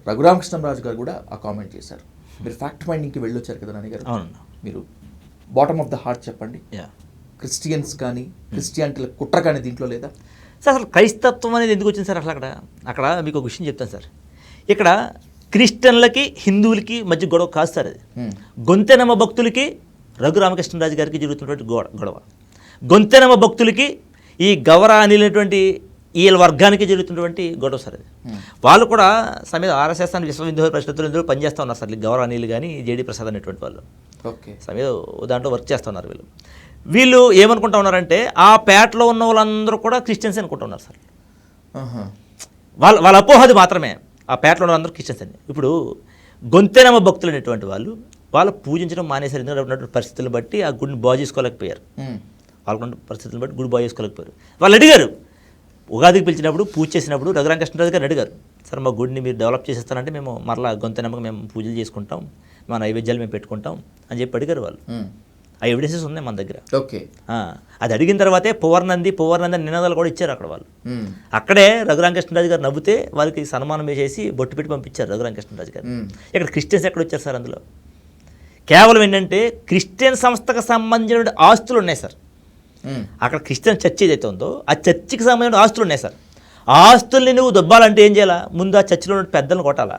రఘురామకృష్ణరాజు గారు కూడా ఆ కామెంట్ చేశారు. మీరు ఫ్యాక్ట్ ఫైండింగ్కి వెళ్ళొచ్చారు కదా నాని గారు, మీరు బాటమ్ ఆఫ్ ద హార్ట్ చెప్పండి. క్రిస్టియన్స్ కానీ క్రిస్టియానిటీల కుట్ర కానీ దీంట్లో లేదా సార్? అసలు క్రైస్తత్వం అనేది ఎందుకు వచ్చింది సార్? అసలు అక్కడ మీకు ఒక విషయం చెప్తాను సార్. ఇక్కడ క్రిస్టియన్లకి హిందువులకి మధ్య గొడవ కాదు సార్. అది గొంతెనమ్మ భక్తులకి రఘురామకృష్ణరాజు గారికి జరుగుతున్నటువంటి గొడవ, గొంతెనమ్మ భక్తులకి ఈ గౌరా అనేటువంటి వీళ్ళ వర్గానికి జరుగుతున్నటువంటి గొడవ సార్. అది వాళ్ళు కూడా సమేత ఆర్ఎస్ఎస్ అని విశ్వ హిందూ పరిషత్తులు పనిచేస్తూ ఉన్నారు సార్. గౌరా అనిల్ కానీ జేడీ ప్రసాద్ అనేటువంటి వాళ్ళు సమేత దాంట్లో వర్క్ చేస్తూ ఉన్నారు. వీళ్ళు ఏమనుకుంటా ఉన్నారంటే ఆ పేటలో ఉన్న వాళ్ళందరూ కూడా క్రిస్టియన్స్ అనుకుంటున్నారు సార్. వాళ్ళ అపోహది మాత్రమే. ఆ పేటలో ఉన్న అందరూ క్రిస్టియన్స్ అని. ఇప్పుడు గొంతెనమ్మ భక్తులు అనేటువంటి వాళ్ళు పూజించడం మానేశారు. ఎందుకంటే ఉన్నటువంటి పరిస్థితులను బట్టి ఆ గుడిని బాగు చేసుకోలేకపోయారు. వాళ్ళకున్న పరిస్థితులను బట్టి గుడి బాగు చేసుకోలేకపోయారు. వాళ్ళు అడిగారు, ఉగాదికి పిలిచినప్పుడు పూజ చేసినప్పుడు రఘురామకృష్ణరాజు గారు అడిగారు, సార్ మా గుడిని మీరు డెవలప్ చేసేస్తానంటే మేము మరలా గొంతెనమ్మకి మేము పూజలు చేసుకుంటాం, మా నైవేద్యాలు మేము పెట్టుకుంటాం అని చెప్పి అడిగారు వాళ్ళు. ఆ ఎవిడెన్సెస్ ఉన్నాయి మన దగ్గర. ఓకే, అది అడిగిన తర్వాతే పువర్నంది నినాదాలు కూడా ఇచ్చారు అక్కడ వాళ్ళు. అక్కడే రఘురామకృష్ణరాజు గారు నవ్వుతే వాళ్ళకి సన్మానం చేసి బొట్టు పెట్టి పంపించారు రఘురామకృష్ణరాజు గారు. ఇక్కడ క్రిస్టియన్స్ ఎక్కడ వచ్చారు సార్? అందులో కేవలం ఏంటంటే క్రిస్టియన్ సంస్థకు సంబంధించిన ఆస్తులు ఉన్నాయి సార్. అక్కడ క్రిస్టియన్ చర్చ్ ఏదైతే ఉందో ఆ చర్చికి సంబంధించిన ఆస్తులు ఉన్నాయి సార్. ఆ ఆస్తుల్ని నువ్వు దొబ్బాలంటే ఏం చేయాలా? ముందు ఆ చర్చిలో ఉన్న పెద్దలను కొట్టాలా.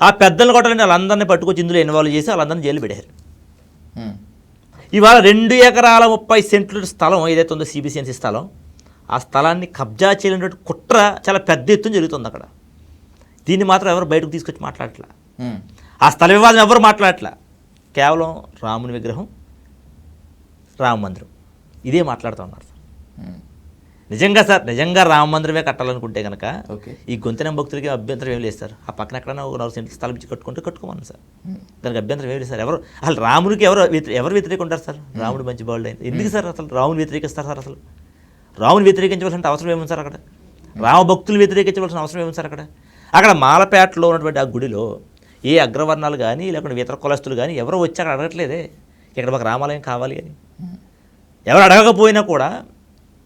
ఆ పెద్దలను కొట్టాలంటే వాళ్ళందరినీ పట్టుకొచ్చి ఇందులో ఇన్వాల్వ్ చేసి వాళ్ళందరినీ జైలు పెట్టారు. ఇవాళ 2 ఎకరాల 30 సెంట్ల స్థలం ఏదైతే ఉందో సిబిసిఎన్సి స్థలం, ఆ స్థలాన్ని కబ్జా చేయలేనటువంటి కుట్ర చాలా పెద్ద ఎత్తున జరుగుతుంది అక్కడ. దీన్ని మాత్రం ఎవరు బయటకు తీసుకొచ్చి మాట్లాడట్లా. ఆ స్థల వివాదం ఎవరు మాట్లాడట్లా. కేవలం రాముని విగ్రహం, రామ మందిరం ఇదే మాట్లాడుతూ ఉన్నారు సార్. నిజంగా సార్, నిజంగా రామ మందిరమే కట్టాలనుకుంటే కనుక ఈ గొంతెన భక్తులకి అభ్యంతరం ఏమి లేదు సార్. ఆ పక్కన ఎక్కడైనా ఒక 4 సెంట్లు స్థలం ఇచ్చి కట్టుకోమని సార్. దానికి అభ్యంతరం ఏమి లేదు సార్. అసలు రాముడికి ఎవరు వ్యతిరేక ఉంటారు సార్? రాముడు మంచి బాగుండే ఎందుకు సార్ అసలు రాముని వ్యతిరేకిస్తారు సార్? అసలు రాముని వ్యతిరేకించవలసిన అవసరం ఏముంది సార్? అక్కడ రామ భక్తులు వ్యతిరేకించవలసిన అవసరం ఏముంది సార్? అక్కడ మాలపేటలో ఉన్నటువంటి ఆ గుడిలో ఏ అగ్రవర్ణాలు కానీ లేకుంటే ఇతర కులస్తులు కానీ ఎవరు వచ్చి అక్కడ అడగట్లేదే ఇక్కడ మాకు రామాలయం కావాలి అని. ఎవరు అడగకపోయినా కూడా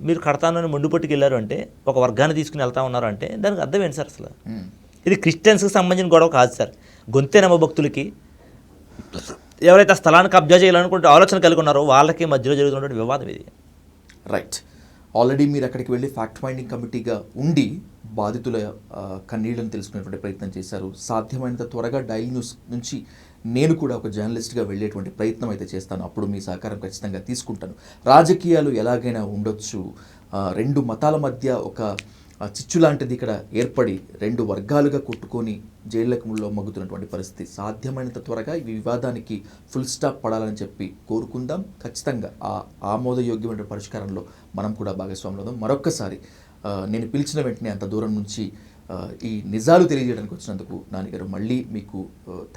మీరు కడతానని మొండిపట్టుకు వెళ్ళారు అంటే, ఒక వర్గాన్ని తీసుకుని వెళ్తా ఉన్నారు అంటే దానికి అర్థం ఏంటి సార్? అసలు ఇది క్రిస్టియన్స్కి సంబంధించిన గొడవ కాదు సార్. గొంతెనమ్మ భక్తులకి ఎవరైతే ఆ స్థలాన్ని కబ్జా చేయాలనుకుంటే ఆలోచన కలిగి ఉన్నారో వాళ్ళకి మధ్యలో జరుగుతున్నటువంటి వివాదం ఇది. రైట్. ఆల్రెడీ మీరు అక్కడికి వెళ్ళి ఫ్యాక్ట్ ఫైండింగ్ కమిటీగా ఉండి బాధితుల కన్నీళ్లను తెలుసుకునేటువంటి ప్రయత్నం చేశారు. సాధ్యమైనంత త్వరగా డైలీ న్యూస్ నుంచి నేను కూడా ఒక జర్నలిస్ట్గా వెళ్ళేటువంటి ప్రయత్నం అయితే చేస్తాను. అప్పుడు మీ సహకారం ఖచ్చితంగా తీసుకుంటాను. రాజకీయాలు ఎలాగైనా ఉండొచ్చు, 2 మతాల మధ్య ఒక చిచ్చు లాంటిది ఇక్కడ ఏర్పడి 2 వర్గాలుగా కొట్టుకొని జైళ్ళలో మగ్గుతున్నటువంటి పరిస్థితి. సాధ్యమైనంత త్వరగా ఈ వివాదానికి ఫుల్ స్టాప్ పడాలని చెప్పి కోరుకుందాం. ఖచ్చితంగా ఆ ఆమోదయోగ్యమైన పరిష్కారంలో మనం కూడా భాగస్వాములు అవుదాం. మరొక్కసారి నేను పిలిచిన వెంటనే అంత దూరం నుంచి ఈ నిజాలు తెలియజేయడానికి వచ్చినందుకు నాన్నగారు మళ్ళీ మీకు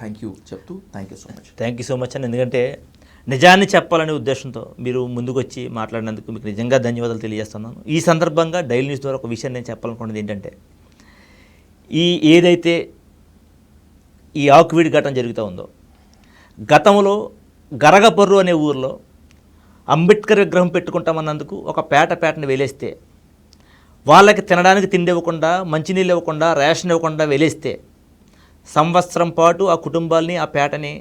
థ్యాంక్ యూ చెప్తూ thank you so much. Thank you so much అండి. ఎందుకంటే నిజాన్ని చెప్పాలనే ఉద్దేశంతో మీరు ముందుకు వచ్చి మాట్లాడినందుకు మీకు నిజంగా ధన్యవాదాలు తెలియజేస్తున్నాను. ఈ సందర్భంగా డైలీ న్యూస్ ద్వారా ఒక విషయం నేను చెప్పాలనుకున్నది ఏంటంటే, ఏదైతే ఈ ఆకువీడి ఘటన జరుగుతూ ఉందో, గతంలో గరగపర్రు అనే ఊరిలో అంబేద్కర్ విగ్రహం పెట్టుకుంటామన్నందుకు ఒక పేటని వేలేస్తే, వాళ్ళకి తినడానికి తిండి ఇవ్వకుండా, మంచినీళ్ళు ఇవ్వకుండా, రేషన్ ఇవ్వకుండా వేలేస్తే సంవత్సరం పాటు ఆ కుటుంబాల్ని, ఆ పేటని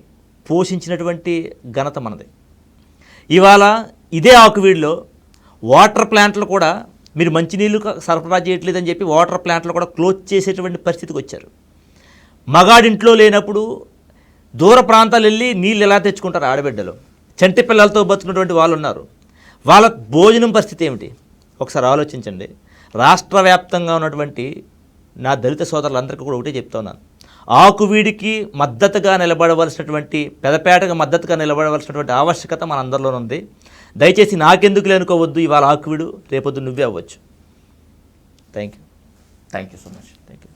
పోషించినటువంటి ఘనత మనది. ఇవాళ ఇదే ఆకువీడిలో వాటర్ ప్లాంట్లు కూడా మీరు మంచినీళ్ళు సరఫరా చేయట్లేదని చెప్పి వాటర్ ప్లాంట్లు కూడా క్లోజ్ చేసేటువంటి పరిస్థితికి వచ్చారు. మగాడింట్లో లేనప్పుడు దూర ప్రాంతాలు వెళ్ళి నీళ్ళు ఎలా తెచ్చుకుంటారు ఆడబిడ్డలు? చంటి పిల్లలతో బతుకున్నటువంటి వాళ్ళు ఉన్నారు. వాళ్ళ భోజనం పరిస్థితి ఏమిటి? ఒకసారి ఆలోచించండి. రాష్ట్ర వ్యాప్తంగా ఉన్నటువంటి నా దళిత సోదరులందరికీ కూడా ఒకటే చెప్తా ఉన్నాను, ఆకువీడికి మద్దతుగా నిలబడవలసినటువంటి, పెదపేటకు మద్దతుగా నిలబడవలసినటువంటి ఆవశ్యకత మనందరిలో ఉంది. దయచేసి నాకెందుకు అనుకోవద్దు. ఇవాళ ఆకువీడు, రేపొద్దు నువ్వే అవ్వచ్చు. Thank you so much. Thank you.